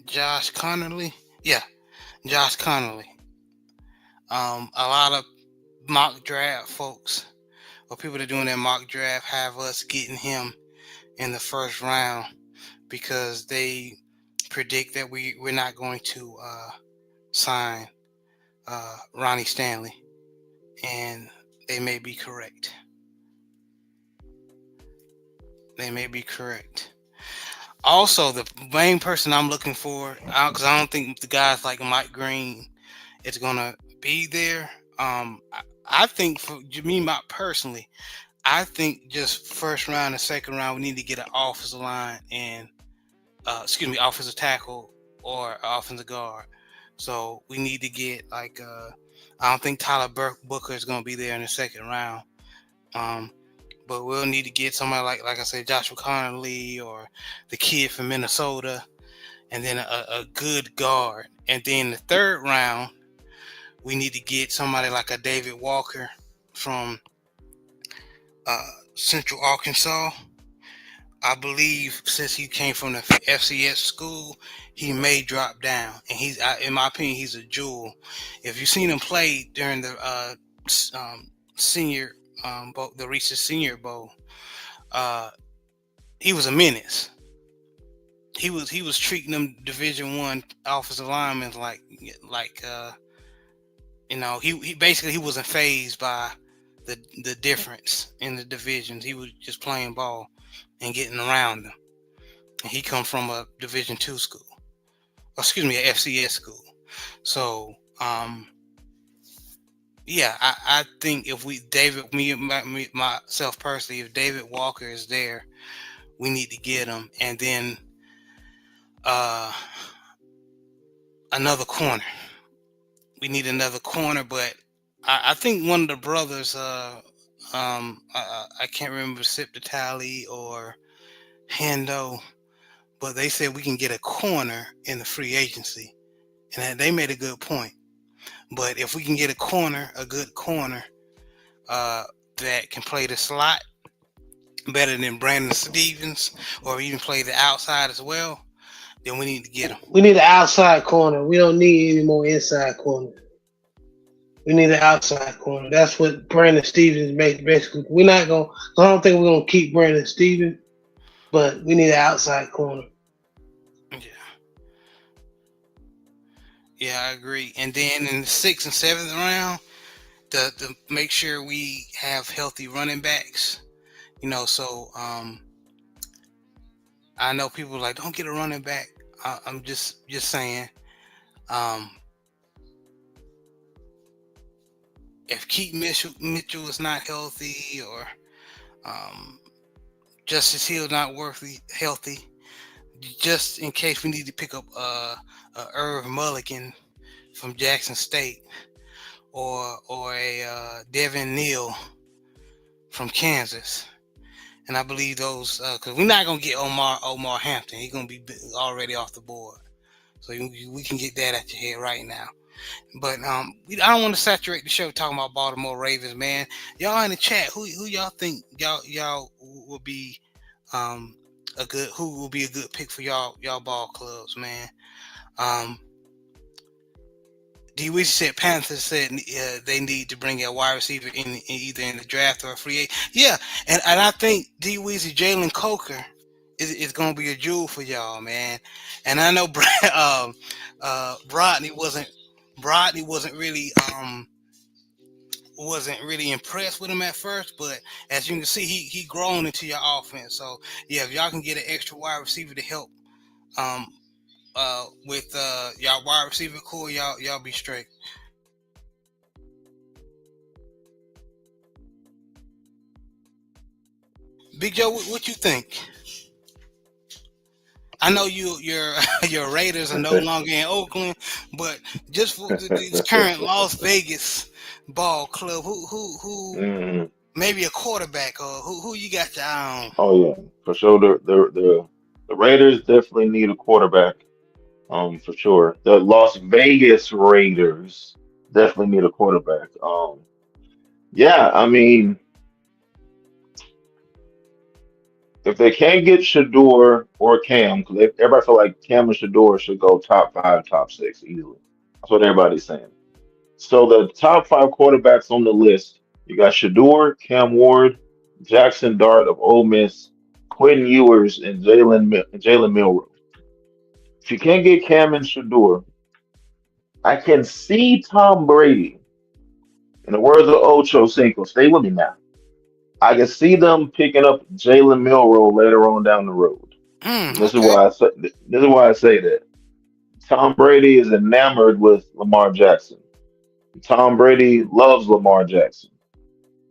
Josh Connerly? Yeah, Josh Connerly. A lot of mock draft folks or people that are doing that mock draft have us getting him in the first round because they predict that we're not going to sign Ronnie Stanley, and they may be correct. They may be correct. Also, the main person I'm looking for, because I don't think the guys like Mike Green is gonna be there. I think for me, my personally, I think just first round and second round, we need to get an offensive line and offensive tackle or offensive guard. So we need to get like I don't think Tyler Booker is going to be there in the second round. Um, but we'll need to get somebody like I said, Joshua Connolly or the kid from Minnesota, and then a good guard. And then the third round, we need to get somebody like a David Walker from Central Arkansas. I believe since he came from the FCS school, he may drop down, and in my opinion, he's a jewel. If you've seen him play during the senior, the recent Senior Bowl, uh, he was a menace. He was treating them Division I offensive linemen like he basically he wasn't phased by the difference in the divisions. He was just playing ball and getting around them. And he come from a Division II school, a FCS school. So yeah, I think if myself personally, if David Walker is there, we need to get him, and then another corner. We need another corner, but I think one of the brothers, I can't remember Sip the Tally or Hendo, but they said we can get a corner in the free agency, and they made a good point. But if we can get a good corner that can play the slot better than Brandon Stevens, or even play the outside as well, then we need to get him. We need an outside corner. We don't need any more inside corner. We need an outside corner. That's what Brandon Stevens made basically. We're not gonna. I don't think we're gonna keep Brandon Stevens, but we need an outside corner. Yeah, yeah, I agree. And then in the sixth and seventh round, to make sure we have healthy running backs. So I know people are like, don't get a running back. I'm just saying, um, if Keith Mitchell is not healthy, or Justice Hill not healthy, just in case we need to pick up Irv Mulligan from Jackson State, or a Devin Neal from Kansas. And I believe those, because we're not gonna get Omar Hampton. He's gonna be already off the board, so we can get that at your head right now. But I don't want to saturate the show talking about Baltimore Ravens, man. Y'all in the chat, who y'all think y'all will be who will be a good pick for y'all ball clubs, man? D. Weezy said Panthers said they need to bring a wide receiver in either in the draft or a free agent. Yeah, and I think D. Weezy, Jalen Coker is going to be a jewel for y'all, man. And I know Brodney wasn't really impressed with him at first, but as you can see, he grown into your offense. So yeah, if y'all can get an extra wide receiver to help with y'all wide receiver core, y'all be straight. Big Joe, what you think? I know your Raiders are no longer in Oakland, but just for this current Las Vegas ball club, who Mhm. maybe a quarterback, or who you got your eye on? Oh yeah, for sure. The Raiders definitely need a quarterback. For sure. The Las Vegas Raiders definitely need a quarterback. Yeah, I mean, if they can't get Shador or Cam, because everybody feel like Cam and Shador should go top five, top six easily. That's what everybody's saying. So the top five quarterbacks on the list, you got Shador, Cam Ward, Jackson Dart of Ole Miss, Quinn Ewers, and Jalen Milroe. If you can't get Cam and Shador, I can see Tom Brady. In the words of Ocho Cinco, stay with me now. I can see them picking up Jalen Milroe later on down the road. And this is Okay. why I say that. Tom Brady is enamored with Lamar Jackson. Tom Brady loves Lamar Jackson.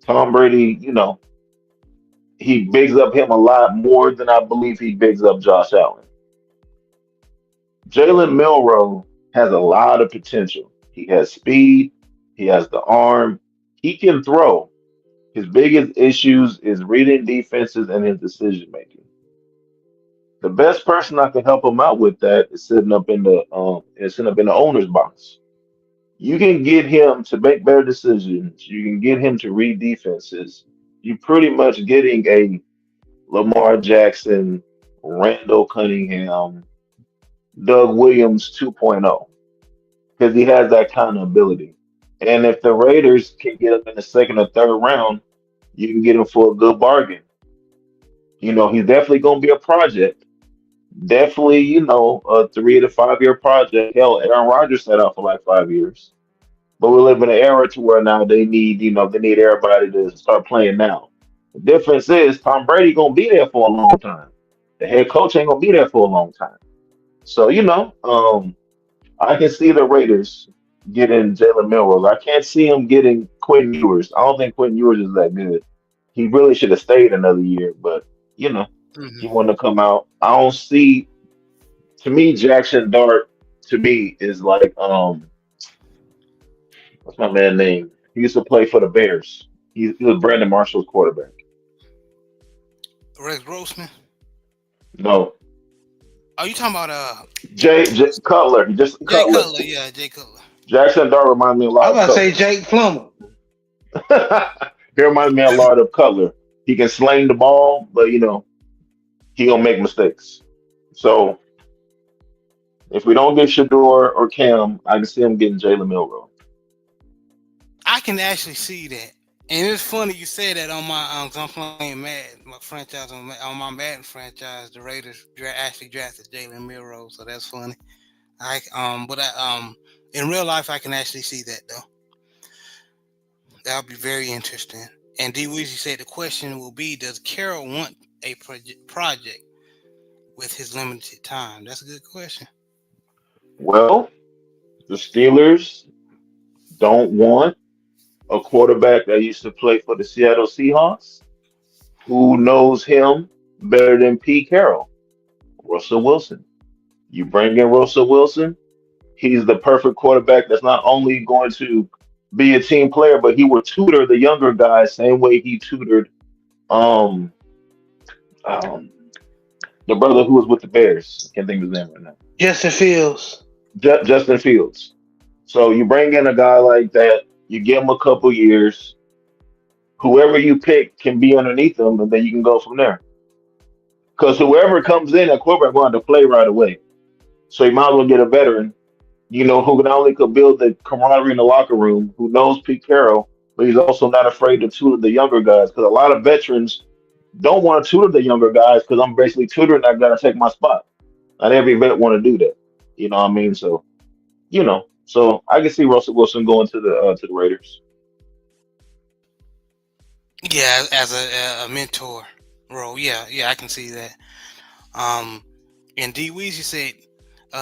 Tom Brady, he bigs up him a lot more than I believe he bigs up Josh Allen. Jalen Milroe has a lot of potential. He has speed, he has the arm, he can throw. His biggest issues is reading defenses and his decision making. The best person that can help him out with that is sitting up in the owner's box. You can get him to make better decisions. You can get him to read defenses. You're pretty much getting a Lamar Jackson, Randall Cunningham, Doug Williams 2.0 because he has that kind of ability. And if the Raiders can get him in the second or third round, you can get him for a good bargain. He's definitely going to be a project. Definitely, a 3 to 5 year project. Hell, Aaron Rodgers set out for like 5 years. But we live in an era to where now they need everybody to start playing now. The difference is Tom Brady gonna be there for a long time. The head coach ain't gonna be there for a long time. So, I can see the Raiders getting Jalen Milroe. I can't see him getting Quinn Ewers. I don't think Quinn Ewers is that good. He really should have stayed another year, but you know, he Hmm. wanted to come out. I don't see to me Jackson Dart to me is like what's my man name? He used to play for the Bears. He was Brandon Marshall's quarterback. Rex Grossman. No, Oh, you talking about J Cutler. He just Jay Cutler. Cutler? Yeah, Jay Cutler. Jackson Dart reminds me a I lot was of about to say Cutler. Jake Plummer. He reminds me a lot of Cutler. He can sling the ball, but he gonna make mistakes. So if we don't get Shador or Cam, I can see him getting Jalen Milroe. I can actually see that. And it's funny you say that on my 'cause I'm playing Madden, my franchise on my Madden franchise. The Raiders actually drafted Jalen Milroe, so that's funny. But in real life, I can actually see that though. That'll be very interesting. And D. Weezy said the question will be: does Carroll want a project with his limited time? That's a good question. Well, the Steelers don't want a quarterback that used to play for the Seattle Seahawks. Who knows him better than Pete Carroll? Russell Wilson. You bring in Russell Wilson, he's the perfect quarterback that's not only going to be a team player, but he will tutor the younger guys same way he tutored um, um the brother who was with the Bears. I can't think of his name right now. Justin Fields. Justin Fields. So you bring in a guy like that, you give him a couple years, whoever you pick can be underneath him, and then you can go from there. Because whoever comes in at quarterback going to play right away. So you might as well get a veteran, who not only could build the camaraderie in the locker room, who knows Pete Carroll, but he's also not afraid to tutor the younger guys. Because a lot of veterans don't want to tutor the younger guys because I'm basically tutoring that guy to take my spot. Not every vet want to do that. You know what I mean? So I can see Russell Wilson going to the Raiders. Yeah, as a mentor role. Yeah, yeah, I can see that. Um, and D. Weezy said,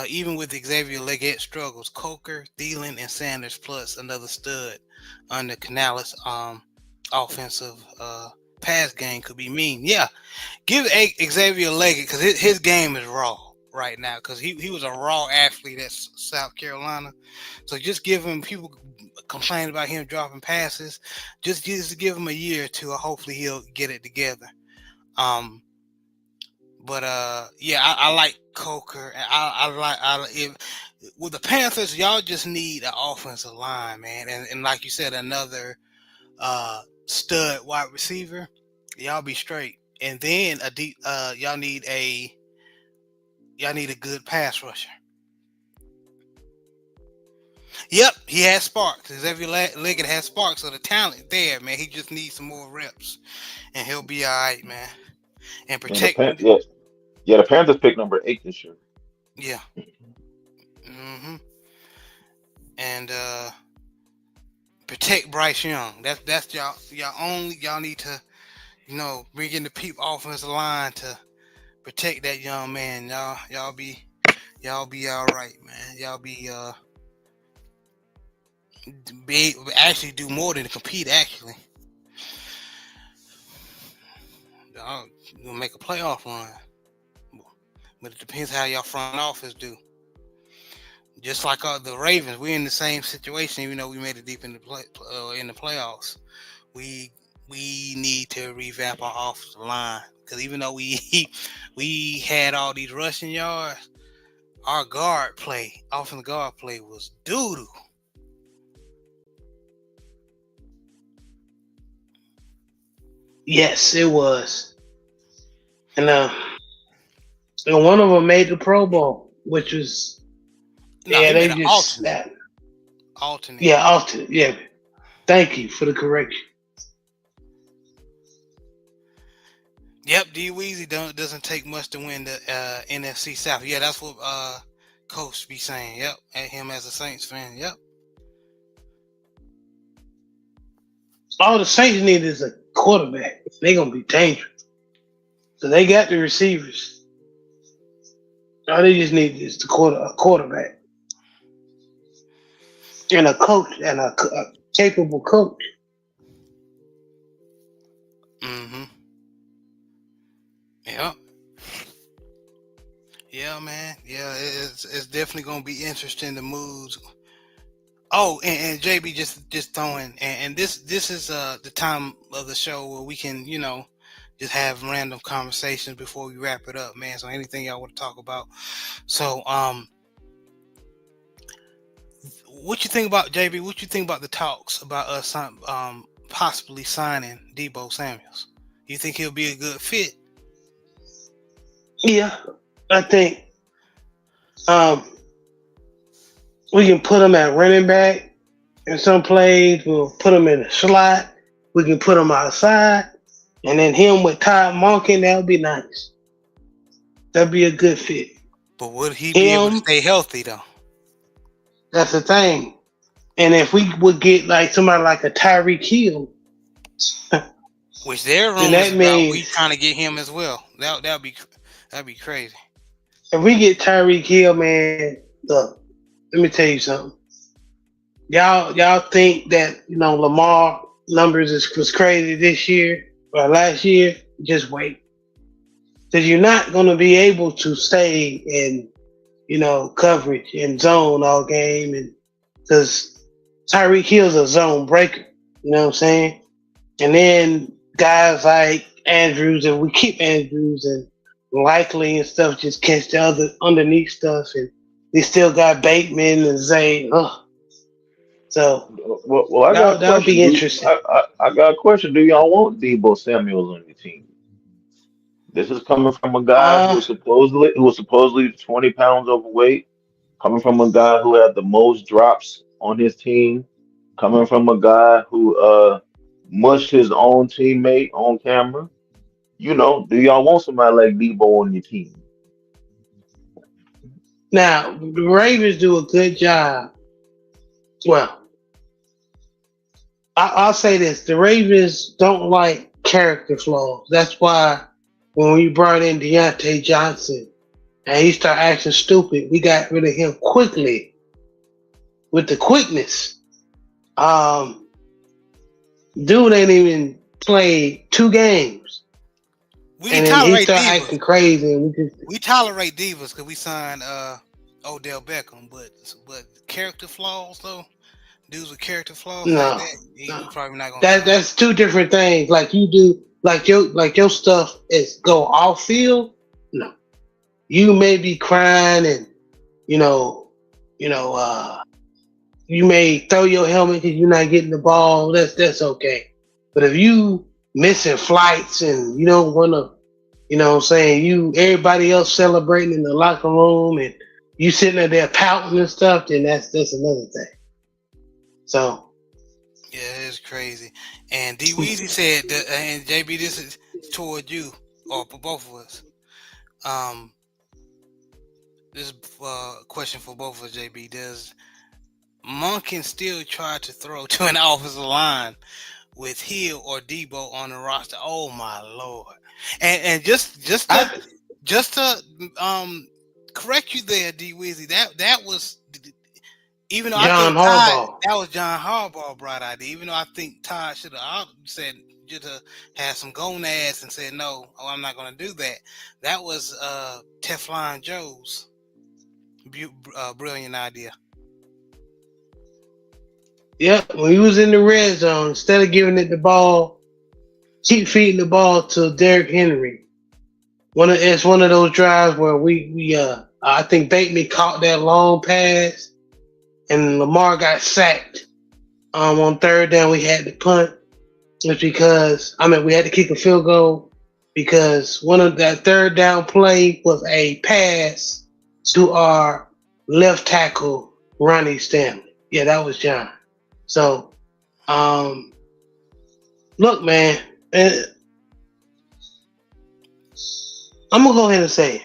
even with Xavier Leggett struggles, Coker, Thielen, and Sanders plus another stud under Canales' offensive pass game could be mean. Yeah, give Xavier Leggett because his game is raw right now because he was a raw athlete at South Carolina. So just give him people complain about him dropping passes. Just give him a year or two. Hopefully he'll get it together. Um, but yeah, I like Coker. I like if with the Panthers, y'all just need an offensive line, man, and like you said, another stud wide receiver. Y'all be straight, and then a deep. Y'all need a good pass rusher. Yep, he has sparks. Xavier Leggett has sparks, so the talent there, man. He just needs some more reps, and he'll be all right, man. And And the protect. Pan- yeah, yeah, the Panthers pick number 8 this year. Yeah. Hmm. And protect Bryce Young. That's y'all only y'all need to bring in the peep offensive line to protect that young man. Y'all be all right, man. Y'all be actually do more than compete. Actually, y'all gonna make a playoff run, but it depends how y'all front office do. Just like the Ravens, we're in the same situation. Even though we made it deep in the playoffs, we we need to revamp our offensive line because even though we we had all these rushing yards, our offensive guard play was doo doo. Yes, it was. And and one of them made the Pro Bowl, which was No, yeah, he made they an just alternate. that Alternate. yeah, often yeah. Thank you for the correction. Yep, D Weezy doesn't take much to win the NFC South. Yeah, that's what Coach be saying. Yep, at him as a Saints fan. Yep. All the Saints need is a quarterback. They're gonna be dangerous. So they got the receivers. All they just need is a quarterback and a coach and a capable coach. Mm-hmm. Yep. Yeah, man. Yeah, it's definitely gonna be interesting the moves. Oh, and JB just throwing, and this is the time of the show where we can just have random conversations before we wrap it up, man. So anything y'all want to talk about. So what you think about JB? What you think about the talks about us possibly signing Debo Samuels? You think he'll be a good fit? Yeah, I think um, we can put him at running back in some plays. We'll put him in the slot. We can put him outside, and then him with Todd Monken. That would be nice. That'd be a good fit. But would he be able to Him, stay healthy though? that's the thing. And if we would get like somebody like a Tyreek Hill, Which there are then rumors that about we means trying to get him as well. That'd be crazy. if we get Tyreek Hill, man, look, let me tell you something. Y'all think that Lamar numbers was crazy this year or last year? Just wait, because you're not going to be able to stay in coverage and zone all game, and because Tyreek Hill's a zone breaker. You know what I'm saying? And then guys like Andrews, and we keep Andrews and Likely and stuff, just catch the other underneath stuff, and they still got Bateman and Zay. So Well, I got a that'll question. be interesting. I got a question. Do y'all want Debo Samuels on your team? This is coming from a guy Uh, who was supposedly 20 pounds overweight, coming from a guy who had the most drops on his team, coming from a guy who mushed his own teammate on camera. Do y'all want somebody like Debo on your team? Now the Ravens do a good job. Well, I'll say this: the Ravens don't like character flaws. That's why when we brought in Deontay Johnson and he started acting stupid, we got rid of him quickly with the quickness. Um, Dude ain't even played 2 games, We and then he tolerate started divas. acting crazy, and we just We tolerate divas because we signed Odell Beckham, but character flaws though, dudes with character flaws like no, that, we no. probably not gonna That sign. that's two different things. Like you do, like your stuff is go off field. No, you may be crying and you know, you know, you may throw your helmet because you're not getting the ball. That's okay. But if you missing flights and you don't want to, what I'm saying, you everybody else celebrating in the locker room and you sitting there pouting and stuff, then that's another thing. So Yeah, it's crazy. And D Weezy said that, and JB, this is toward you or for both of us. Um, this question for both of us, JB. Does Monken still try to throw to an offensive line with Hill or Debo on the roster? Oh my lord! And I just to correct you there, D Wizzy. That was, even though I John think Todd, Harbaugh. that was John Harbaugh bright idea. Even though I think Todd should have said, should have had some gonads and said no. Oh, I'm not going to do that. That was Teflon Joe's brilliant idea. Yep, when he was in the red zone, instead of giving it the ball, keep feeding the ball to Derrick Henry. It's one of those drives where we I think Bateman caught that long pass and Lamar got sacked. On third down we had to punt. It's because we had to kick a field goal because one of that third down play was a pass to our left tackle, Ronnie Stanley. Yeah, that was John. So, look, man, I'm gonna go ahead and say it.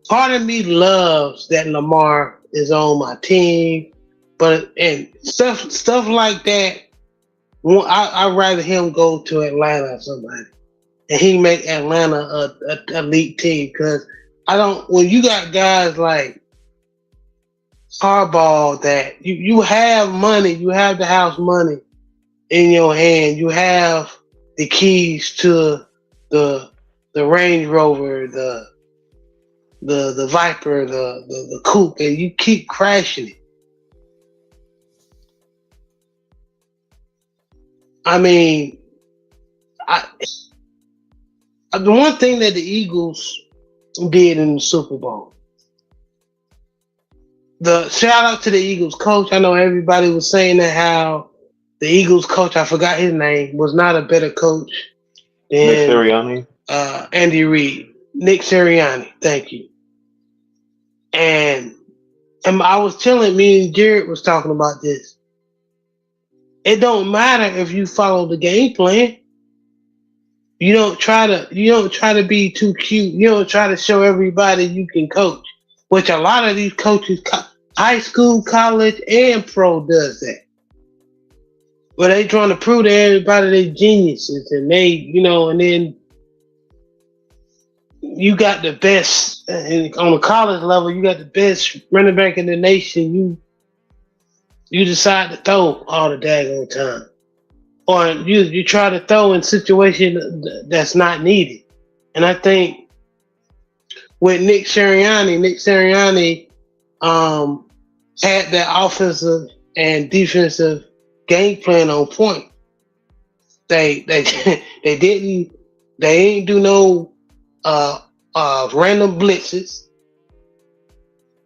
Part of me loves that Lamar is on my team, but and stuff like that. I'd rather him go to Atlanta or somebody, and he make Atlanta a elite team because I don't. When you got guys like Harbaugh, that you have money, you have the house money in your hand, you have the keys to the Range Rover, the Viper, the Coupe, and you keep crashing it. I mean, I the one thing that the Eagles did in the Super Bowl. The shout out to the Eagles coach. I know everybody was saying that how the Eagles coach, I forgot his name, was not a better coach Nick than Sirianni. Andy Reid. Nick Sirianni, thank you. And I was telling me and Jared was talking about this. It don't matter if you follow the game plan. You don't try to be too cute. You don't try to show everybody you can coach, which a lot of these coaches, high school, college, and pro, does that. But they trying to prove to everybody they geniuses, and and then you got the best, and on the college level, you got the best running back in the nation. You decide to throw all the daggone time, or you try to throw in situation that's not needed. And I think with Nick Sirianni had that offensive and defensive game plan on point. They ain't do no random blitzes.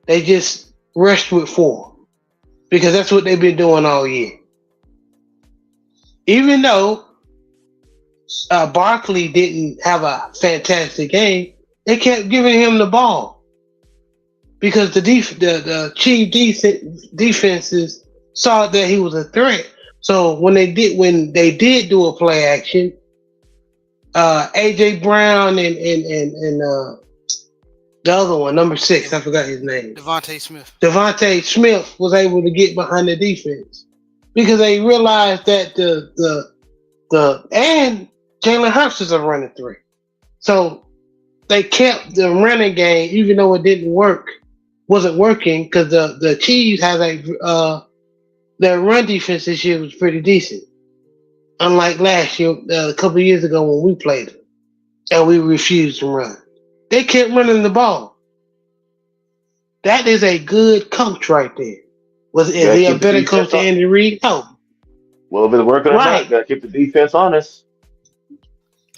They just rushed with four because that's what they've been doing all year. Even though Barkley didn't have a fantastic game, they kept giving him the ball because the Chief defenses saw that he was a threat. So when they did do a play action, AJ Brown and the other one, number 6, I forgot his name. Devontae Smith was able to get behind the defense because they realized that and Jalen Hurts is a running threat. So they kept the running game, even though it wasn't working because the Chiefs has their run defense this year was pretty decent. Unlike last year, a couple of years ago when we played them and we refused to run. They kept running the ball. That is a good coach right there. Is he a better coach than Andy Reid? No. Well, if it's working or not, gotta keep the defense honest.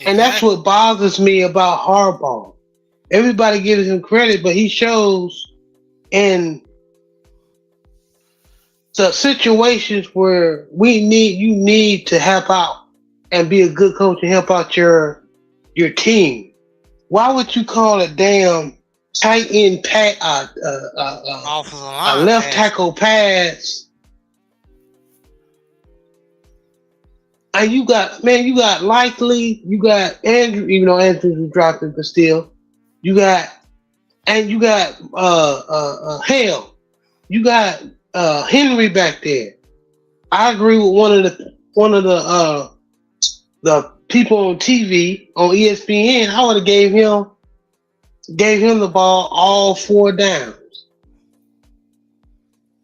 And that's what bothers me about Harbaugh. Everybody gives him credit, but he shows in the situations where you need to help out and be a good coach and help out your team. Why would you call a damn tight end a left tackle pass? And you got Likely, you got Andrew, even though Andrews was dropping, but still, You got you got hell. You got Henry back there. I agree with one of the people on TV on ESPN. I would have gave him the ball all four downs.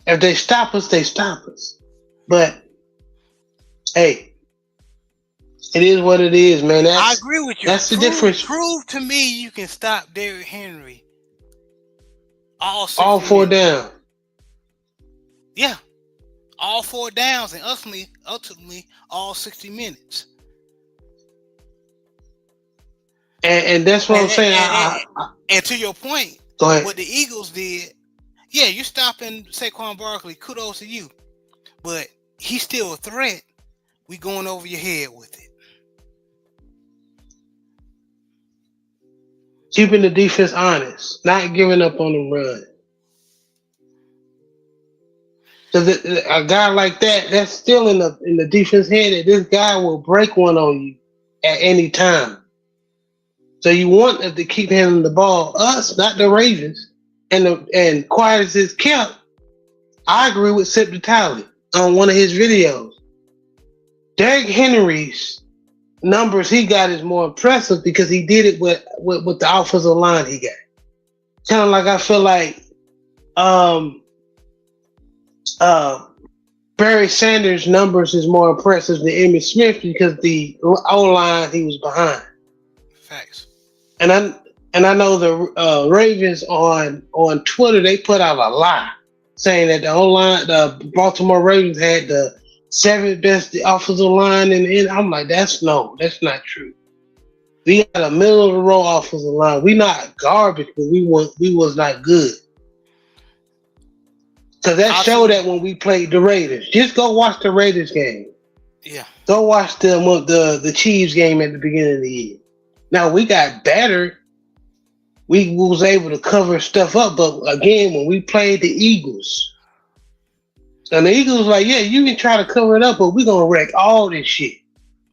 If they stop us, they stop us. But hey, it is what it is, man. I agree with you. That's the difference. Prove to me you can stop Derrick Henry all All 60 four minutes. down. Yeah, all four downs and ultimately all 60 minutes. And that's what I'm saying. And to your point, Go ahead. what the Eagles did, yeah, you stopping Saquon Barkley, kudos to you. But he's still a threat. We going over your head with it. Keeping the defense honest, not giving up on the run. Because a guy like that, that's still in the defense head that this guy will break one on you at any time. So you want to keep handling the ball. Us, not the Ravens. And quiet as it's kept, I agree with Sip Vitale on one of his videos. Derrick Henry's numbers he got is more impressive because he did it with the offensive line he got. Kind of like I feel like Barry Sanders' numbers is more impressive than Emmitt Smith because the O-line he was behind. Facts. And I know the Ravens on Twitter, they put out a lie saying that the Baltimore Ravens had the seventh best offensive line, and I'm like, that's not true. We got a middle of the road offensive line. We not garbage, but we was not good. Because that showed that when we played the Raiders. Just go watch the Raiders game. Yeah. Go watch the Chiefs game at the beginning of the year. Now we got better. We was able to cover stuff up, but again, when we played the Eagles, and the Eagles was like, yeah, you can try to cover it up, but we're gonna wreck all this shit.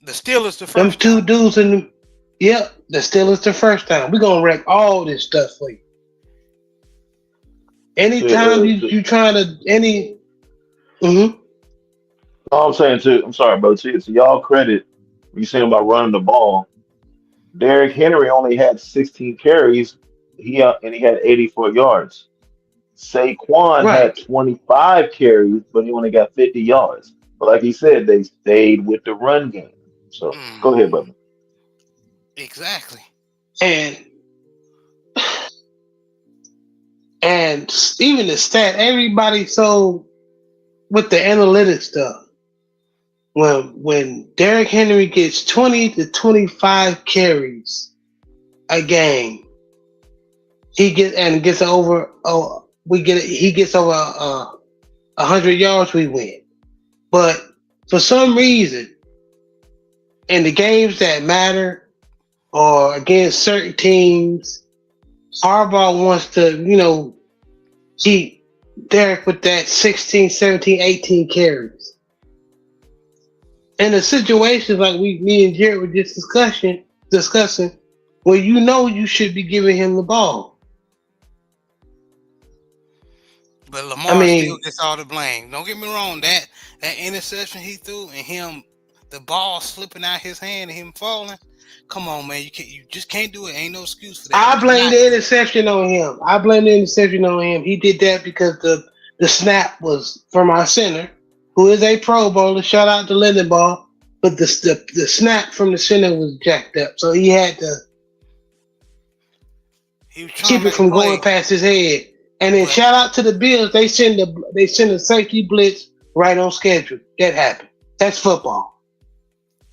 The Steelers the first Them two time. dudes the Steelers the first time. We're gonna wreck all this stuff for you. Anytime you trying to No, I'm saying I'm sorry, bro. To y'all credit, when you saying about running the ball, Derrick Henry only had 16 carries. He had 84 yards. Saquon right. had 25 carries, but he only got 50 yards. But like he said, they stayed with the run game. So go ahead, brother. Exactly. And even the stat, everybody so with the analytics stuff. When Derrick Henry gets 20 to 25 carries a game, he gets over he gets over 100 yards, we win. But for some reason, in the games that matter or against certain teams, Harbaugh wants to, keep Derek with that 16, 17, 18 carries. And the situations like me and Jared were just discussing, where you should be giving him the ball. But Lamar still gets all the blame. Don't get me wrong, that interception he threw and the ball slipping out his hand and him falling. Come on, man, you just can't do it. Ain't no excuse for that. I blame the interception on him. He did that because the snap was from our center, who is a Pro Bowler. Shout out to Lindenbaugh. But the snap from the center was jacked up, so he had to keep it from going past his head. And then shout out to the Bills. They send a safety blitz right on schedule. That happened. That's football.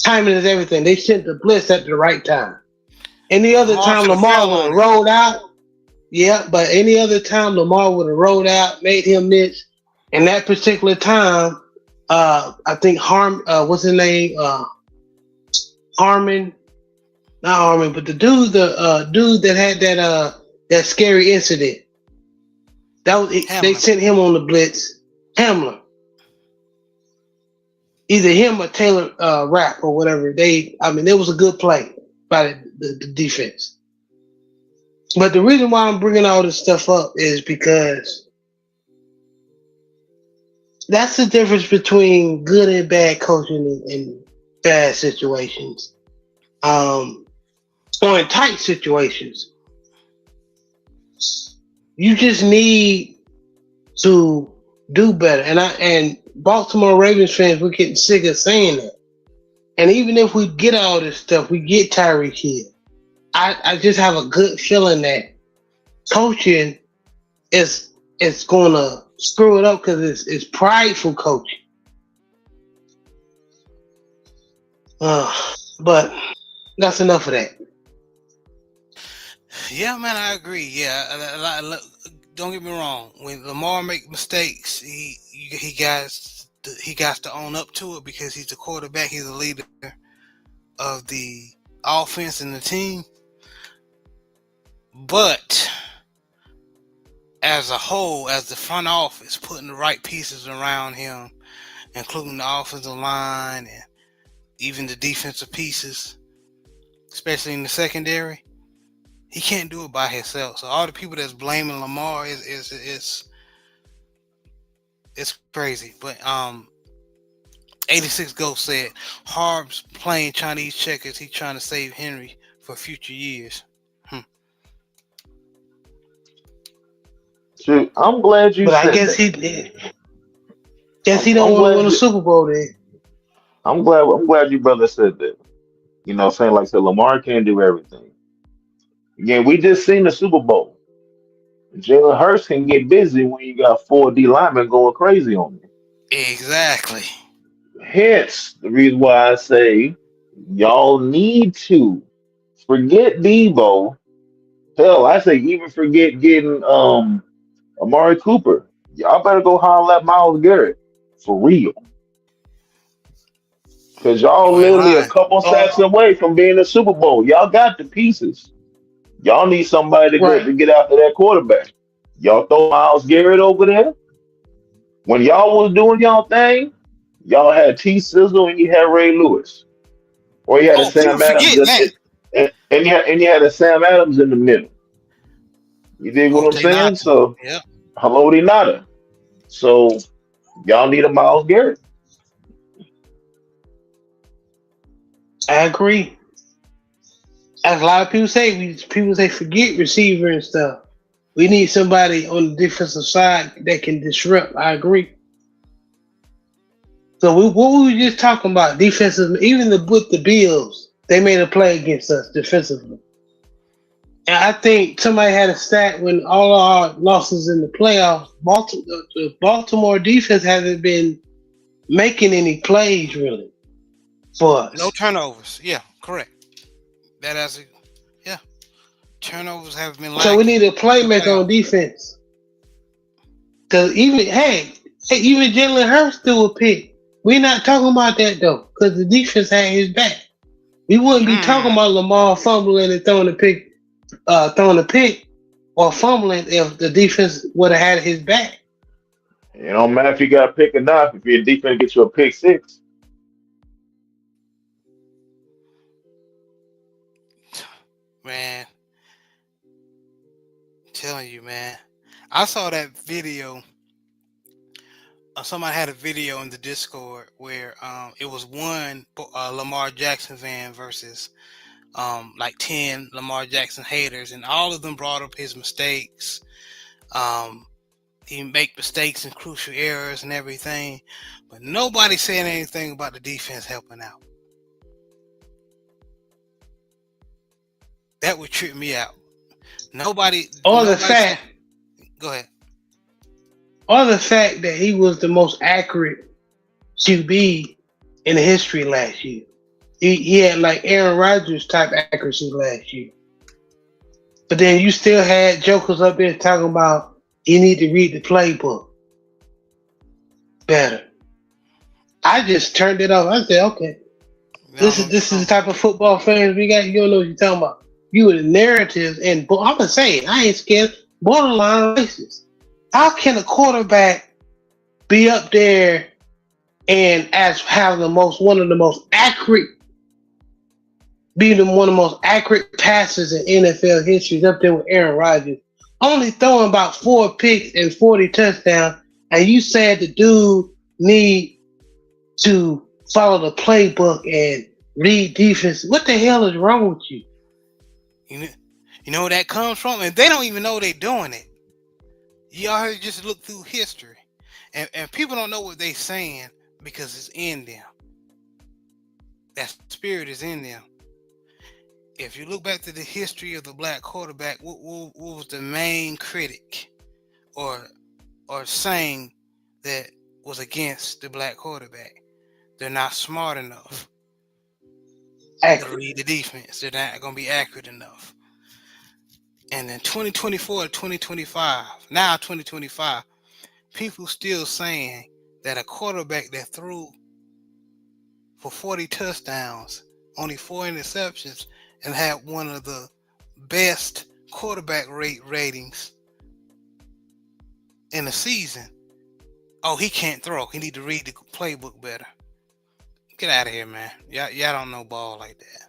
Timing is everything. They sent the blitz at the right time. Any other time Lamar would have rolled out. Yeah, but any other time Lamar would have rolled out, made him miss. And that particular time, I think what's his name? Harmon, not Harmon, but the dude that had that scary incident. They sent him on the blitz. Hamler. Either him or Taylor Rapp or whatever. It was a good play by the defense. But the reason why I'm bringing all this stuff up is because that's the difference between good and bad coaching in bad situations. Um, or in tight situations, you just need to do better. And Baltimore Ravens fans, we're getting sick of saying that. And even if we get all this stuff, we get Tyreek Hill. I just have a good feeling that coaching is gonna screw it up because it's prideful coaching. But that's enough of that. Yeah, man, I agree. Yeah, don't get me wrong. When Lamar make mistakes, he got to own up to it because he's the quarterback. He's the leader of the offense and the team. But as a whole, as the front office, putting the right pieces around him, including the offensive line and even the defensive pieces, especially in the secondary, he can't do it by himself. So all the people that's blaming Lamar is it's crazy. But 86 Ghost said Harb's playing Chinese checkers. He's trying to save Henry for future years. Shoot, I'm glad you But I said guess that. he did. Guess he don't I'm want to glad win a you. Super Bowl then. I'm glad you brother said that. You know, saying like I said, Lamar can't do everything. Again, we just seen the Super Bowl. Jalen Hurts can get busy when you got four D linemen going crazy on you. Exactly. Hence the reason why I say y'all need to forget Debo. Hell, I say even forget getting Amari Cooper. Y'all better go holler at Miles Garrett for real. Cause y'all You ain't literally a lying. couple sacks Oh, away from being a Super Bowl. Y'all got the pieces. Y'all need somebody right. to get after that quarterback. Y'all throw Miles Garrett over there. When y'all was doing y'all thing, y'all had T Sizzle and you had Ray Lewis. Or you had a Oh, people Sam Adams forget that. and you had a Sam Adams in the middle. You dig what I'm Okay, not. saying? So Yep. hello de nada. So y'all need a Miles Garrett. I agree. As a lot of people say, people say forget receiver and stuff. We need somebody on the defensive side that can disrupt. I agree. So what were we just talking about? Defensive, even with the Bills, they made a play against us defensively. And I think somebody had a stat when all our losses in the playoffs, the Baltimore defense hasn't been making any plays really for No us. turnovers. Yeah, correct. That as a yeah. Turnovers have been So we lacking need a in the playmaker playoffs. on defense. Cause even Jalen Hurts threw a pick. We're not talking about that though, because the defense had his back. We wouldn't be talking Mm. about Lamar fumbling and throwing a pick, or fumbling if the defense would have had his back. It don't matter if you got a pick or not. If your defense gets you a pick six, Man, I'm telling you, man. I saw that video. Somebody had a video in the Discord where it was one Lamar Jackson fan versus like 10 Lamar Jackson haters, and all of them brought up his mistakes. Um, he make mistakes and crucial errors and everything, but nobody said anything about the defense helping out. That would trip me out. Nobody, Or the nobody said. fact, Go ahead. or the fact that he was the most accurate QB in history last year. He had like Aaron Rodgers type accuracy last year. But then you still had jokers up there talking about you need to read the playbook better. I just turned it off. I said, okay, Y'all know what this you're is the talking type of football fans we got. You don't know what you're talking about. You with the narratives and I'm gonna say it. I ain't scared. Borderline racist. How can a quarterback be up there and as have the most one of the most accurate being one of the most accurate passers in NFL history, up there with Aaron Rodgers, only throwing about 4 picks and 40 touchdowns, and you said the dude need to follow the playbook and read defense. What the hell is wrong with you? You know, you know where that comes from, and they don't even know they're doing it. Y'all heard just look through history, and people don't know what they're saying because it's in them. That spirit is in them. If you look back to the history of the black quarterback, what was the main critic or saying that was against the black quarterback? They're not smart enough to Accurate. read the defense. They're not going to be accurate enough. And in 2024 to 2025, now 2025, people still saying that a quarterback that threw for 40 touchdowns, only 4 interceptions, and had one of the best quarterback ratings in the season. Oh, he can't throw. He need to read the playbook better. Get out of here, man. Y'all don't know ball like that.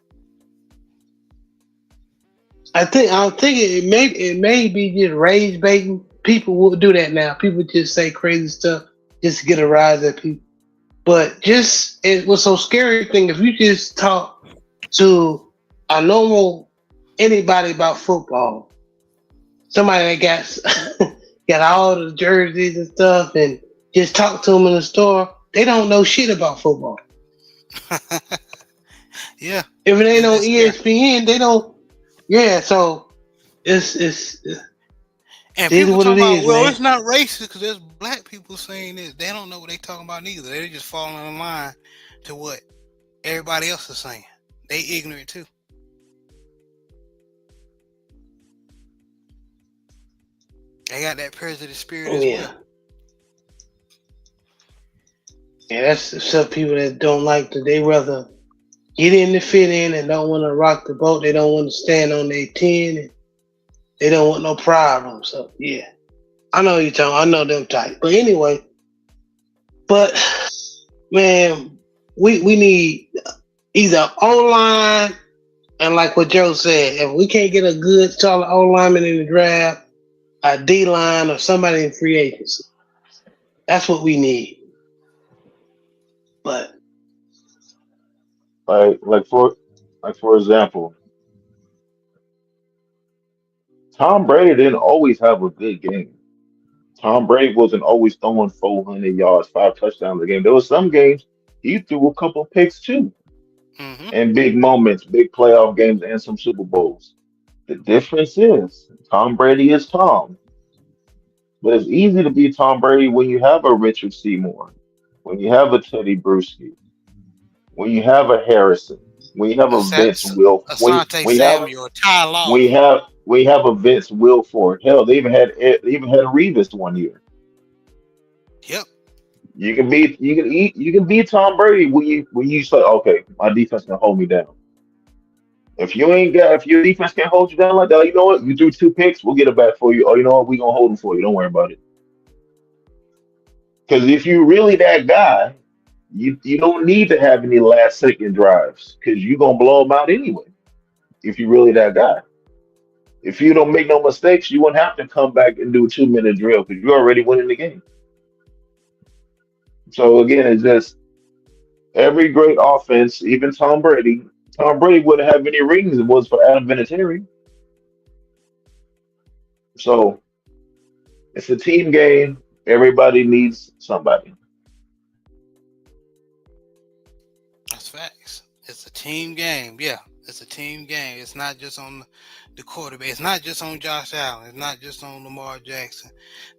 I think it may be just rage baiting. People will do that now. People just say crazy stuff just to get a rise at people. But just it was so scary thing if you just talk to a normal anybody about football, somebody that got all the jerseys and stuff, and just talk to them in the store, they don't know shit about football. Yeah, If it ain't on it's scary. ESPN, they don't. Yeah, so it's And it is people what it talking about, is, well, man. it's not racist because there's black people saying this. They don't know what they talking about neither. They just falling in line to what everybody else is saying. They ignorant too. They got that prejudice spirit as Yeah, well. yeah. That's some people that don't like to. They rather get in to fit in and don't want to rock the boat. They don't want to stand on their 10. And they don't want no problem. So yeah, I know you talking. I know them type. But anyway, but man, we need either online and like what Joe said, if we can't get a good solid O lineman in the draft, a D line or somebody in free agency, that's what we need. But Like for example, Tom Brady didn't always have a good game. Tom Brady wasn't always throwing 400 yards, 5 touchdowns a game. There were some games he threw a couple picks too, Mm-hmm. and big moments, big playoff games, and some Super Bowls. The difference is Tom Brady is Tom, but it's easy to be Tom Brady when you have a Richard Seymour, when you have a Teddy Bruschi, when you have a Harrison, when you have a Vince Wilf, Asante Samuel, Ty Law. when you have a Vince Wilfork. Hell, they even had a Revis one year. Yep. You can be Tom Brady when you say, okay, my defense can hold me down. If your defense can't hold you down like that, you know what? You threw 2 picks, we'll get it back for you. Oh, you know what? We gonna hold them for you. Don't worry about it. Because if you're really that guy, you don't need to have any last second drives because you're gonna blow them out anyway. If you're really that guy, if you don't make no mistakes, you won't have to come back and do a 2 minute drill because you're already winning the game. So again, it's just every great offense, even Tom Brady. Tom Brady wouldn't have any rings if it was for Adam Vinatieri. So it's a team game. Everybody needs somebody. That's facts. It's a team game. Yeah, it's a team game. It's not just on the quarterback. It's not just on Josh Allen. It's not just on Lamar Jackson.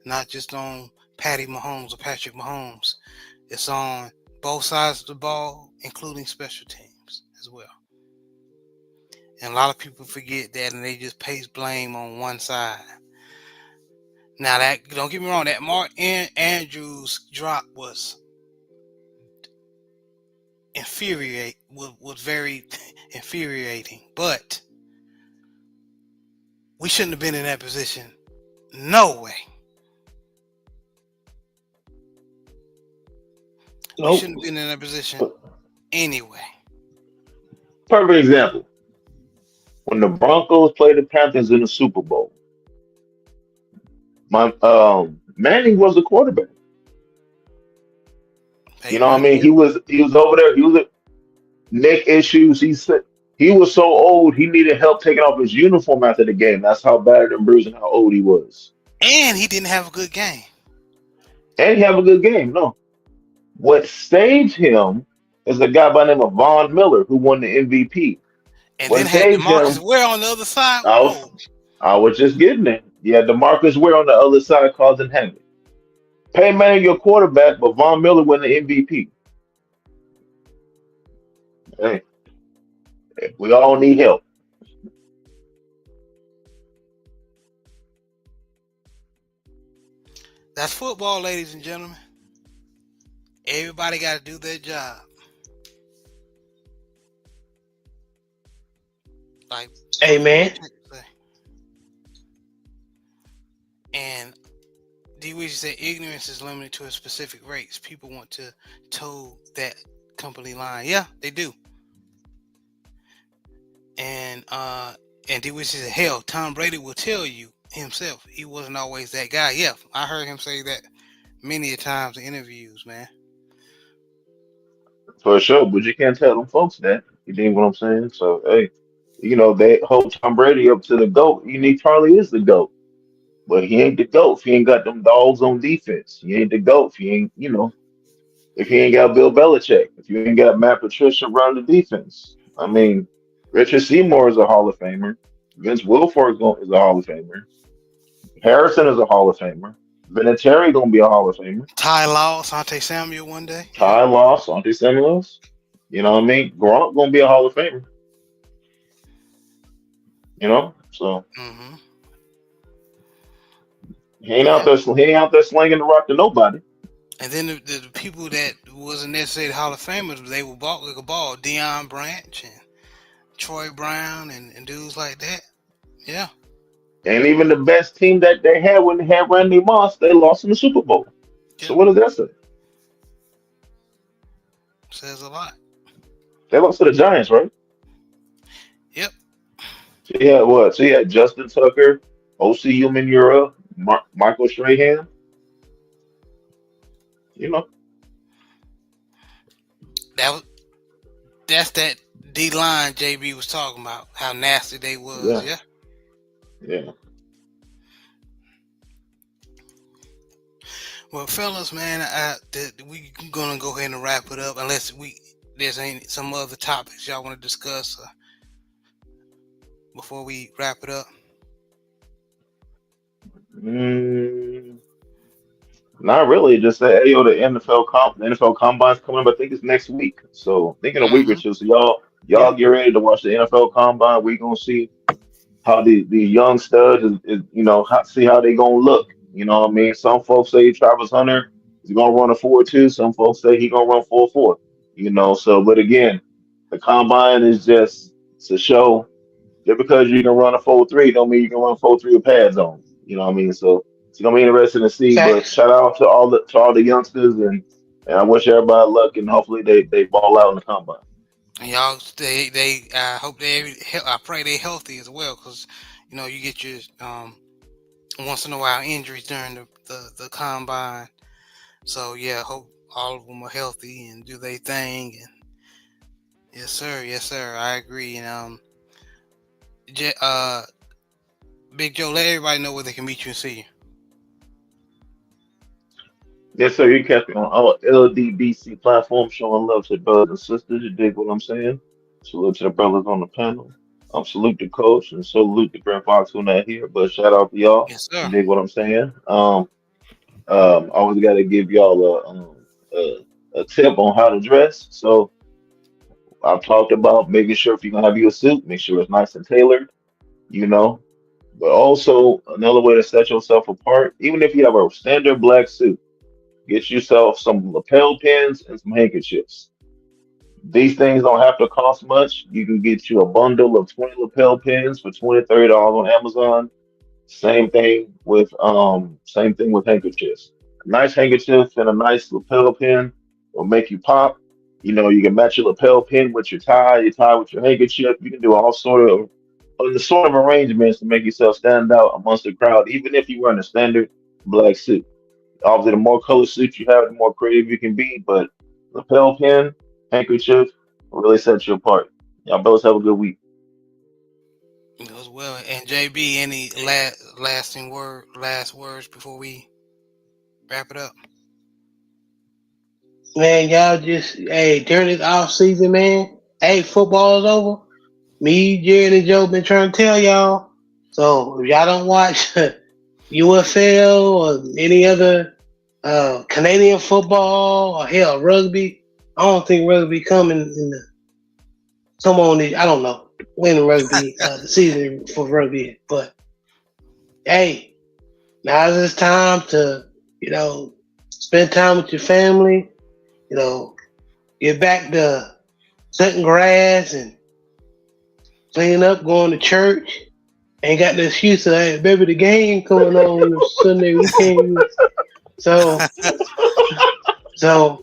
Not just on Patty Mahomes or Patrick Mahomes. It's on both sides of the ball, including special teams as well. And a lot of people forget that, and they just place blame on one side. Now, that don't get me wrong, that Mark Andrews drop was was very infuriating, but we shouldn't have been in that position. No way. We nope. shouldn't have been in that position anyway. Perfect example. When the Broncos played the Panthers in the Super Bowl, my Manning was the quarterback. You know what I Peyton, mean? yeah. He was over there. He was at neck issues. He said he was so old he needed help taking off his uniform after the game. That's how bad and bruised and how old he was. And he didn't have a good game. And he have a good game. No, what saved him is a guy by the name of Von Miller who won the MVP. And then What had saved Demarcus him? Ware on the other side. I was Whoa. I was just getting it. Yeah, DeMarcus Ware on the other side causing havoc. Peyton Manning your quarterback, but Von Miller win the MVP. Hey, we all need help. That's football, ladies and gentlemen. Everybody got to do their job. Like Hey Brother man. Patrick say. And D. Weezy said ignorance is limited to a specific race. People want to toe that company line. Yeah, they do. And D. Weezy said, hell, Tom Brady will tell you himself he wasn't always that guy. Yeah, I heard him say that many a times in interviews, man. For sure, but you can't tell them folks that. You dig what I'm saying? So, hey, they hold Tom Brady up to the GOAT. You need Charlie is the GOAT, but he ain't the GOAT. If he ain't got them dogs on defense, he ain't the GOAT. If he ain't, if he ain't got Bill Belichick, if you ain't got Matt Patricia run the defense. I mean, Richard Seymour is a Hall of Famer. Vince Wilfork is a Hall of Famer. Harrison is a Hall of Famer. Vinatieri gonna be a Hall of Famer. Ty Law, Sante Samuel one day. Yeah. Ty Law, Santi Samuels. You know what I mean? Gronk gonna be a Hall of Famer. So Mm-hmm. he ain't out there slinging the rock to nobody. And then the people that wasn't necessarily Hall of Famers, they were bought like a ball. Deion Branch and Troy Brown and dudes like that. Yeah. And even the best team that they had when they had Randy Moss, they lost in the Super Bowl. So Yep. what does that say? Says a lot. They lost to the Giants, right? Yep. So you had what? So you had Justin Tucker, O.C. Umenyiora, Michael Strahan. You know, That was that's that D line JB was talking about. How nasty they was. yeah, Yeah. yeah. Well, fellas, man, we gonna go ahead and wrap it up unless there's any some other topics y'all want to discuss before we wrap it up. Mm, Not really. Just that, hey, yo, the NFL Combine's coming up. I think it's next week. So I think in a week or Mm-hmm. two. So y'all Yeah. get ready to watch the NFL Combine. We gonna see how the young studs see how they gonna look. You know what I mean? Some folks say Travis Hunter is gonna run a 4.2. Some folks say he gonna run 4.4. So but again, the combine is just it's a show. Just because you can run a 4.3 don't mean you can run 4.3 with pads on. You know what I mean? So it's gonna be interesting to see. But Facts. shout out to all the youngsters and I wish everybody luck and hopefully they ball out in the combine. And y'all, they I hope I pray they healthy as well, because you get your once in a while injuries during the combine. So yeah, hope all of them are healthy and do their thing. And yes sir, I agree. And J- uh, Big Joe, let everybody know where they can meet you and see you. Yes, sir. You kept it on our LDBC platform, showing love to brothers and sisters. You dig what I'm saying? Salute to the brothers on the panel. Salute the coach and salute the Grand Fox who not here. But shout out to y'all. Yes You sir. dig what I'm saying? Always got to give y'all a tip on how to dress. So I've talked about making sure if you're gonna have your suit, make sure it's nice and tailored. You know. But also another way to set yourself apart, even if you have a standard black suit. Get yourself some lapel pins and some handkerchiefs. These things don't have to cost much. You can get you a bundle of 20 lapel pins for $20, $30 on Amazon. Same thing with handkerchiefs. A nice handkerchief and a nice lapel pin will make you pop. You can match your lapel pin with your tie with your handkerchief. You can do all sort of on the sort of arrangements to make yourself stand out amongst the crowd, even if you wear a standard black suit. Obviously, the more color suit you have, the more creative you can be. But lapel pin, handkerchief, really sets you apart. Y'all fellas have a good week. As well. And JB, any last words before we wrap it up? Man, y'all just hey during this off season, man. Hey, football is over. Me, Jared, and Joe been trying to tell y'all. So if y'all don't watch UFL or any other Canadian football or hell rugby, I don't think rugby coming in the come on. I don't know when rugby the season for rugby, but hey, now's it's time to spend time with your family. You know, get back to cutting grass and cleaning up, going to church. Ain't got the excuse of hey, baby, the game coming on Sunday weekend. So so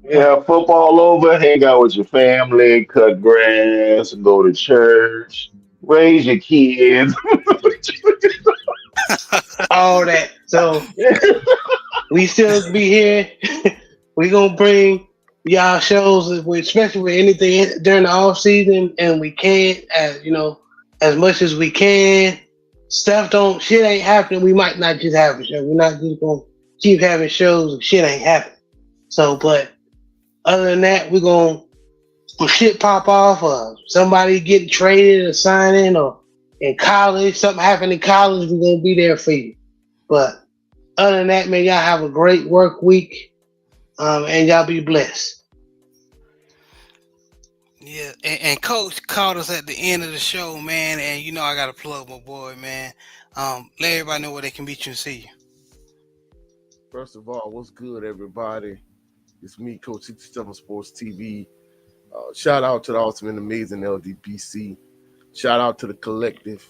Yeah, football over, hang out with your family, cut grass, go to church, raise your kids. all that. So we still be here. We gonna bring y'all shows, especially with anything during the off season, and we can, as as much as we can. Stuff don't shit ain't happening. We might not just have a show. We're not just gonna keep having shows if shit ain't happening. So, but other than that, we're gonna when shit pop off, or somebody getting traded or signing, or in college, something happened in college, we're gonna be there for you. But other than that, man, y'all have a great work week, and y'all be blessed. Yeah, and Coach caught us at the end of the show, man. And I got to plug my boy, man. Let everybody know where they can meet you and see you. First of all, what's good, everybody? It's me, Coach 67 Sports TV. Shout out to the awesome and amazing LDPC. Shout out to the collective.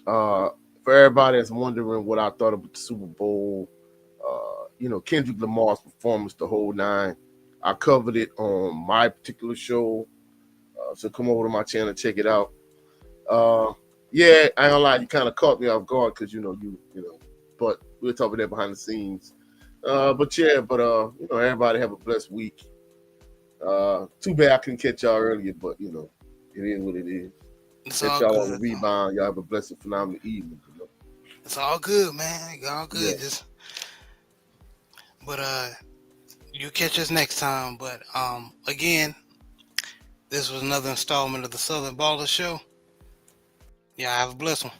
For everybody that's wondering what I thought about the Super Bowl, Kendrick Lamar's performance, the whole nine. I covered it on my particular show. So come over to my channel and check it out. Yeah, I ain't gonna lie, you kind of caught me off guard because but we'll talk about that behind the scenes. Everybody have a blessed week. Too bad I couldn't catch y'all earlier, but it is what it is. It's Catch all y'all on the good. rebound. Y'all have a blessed, phenomenal evening. It's all good, man. All good. Yeah. But you'll catch us next time. But again, this was another installment of the Southern Baller Show. Y'all have a blessed one.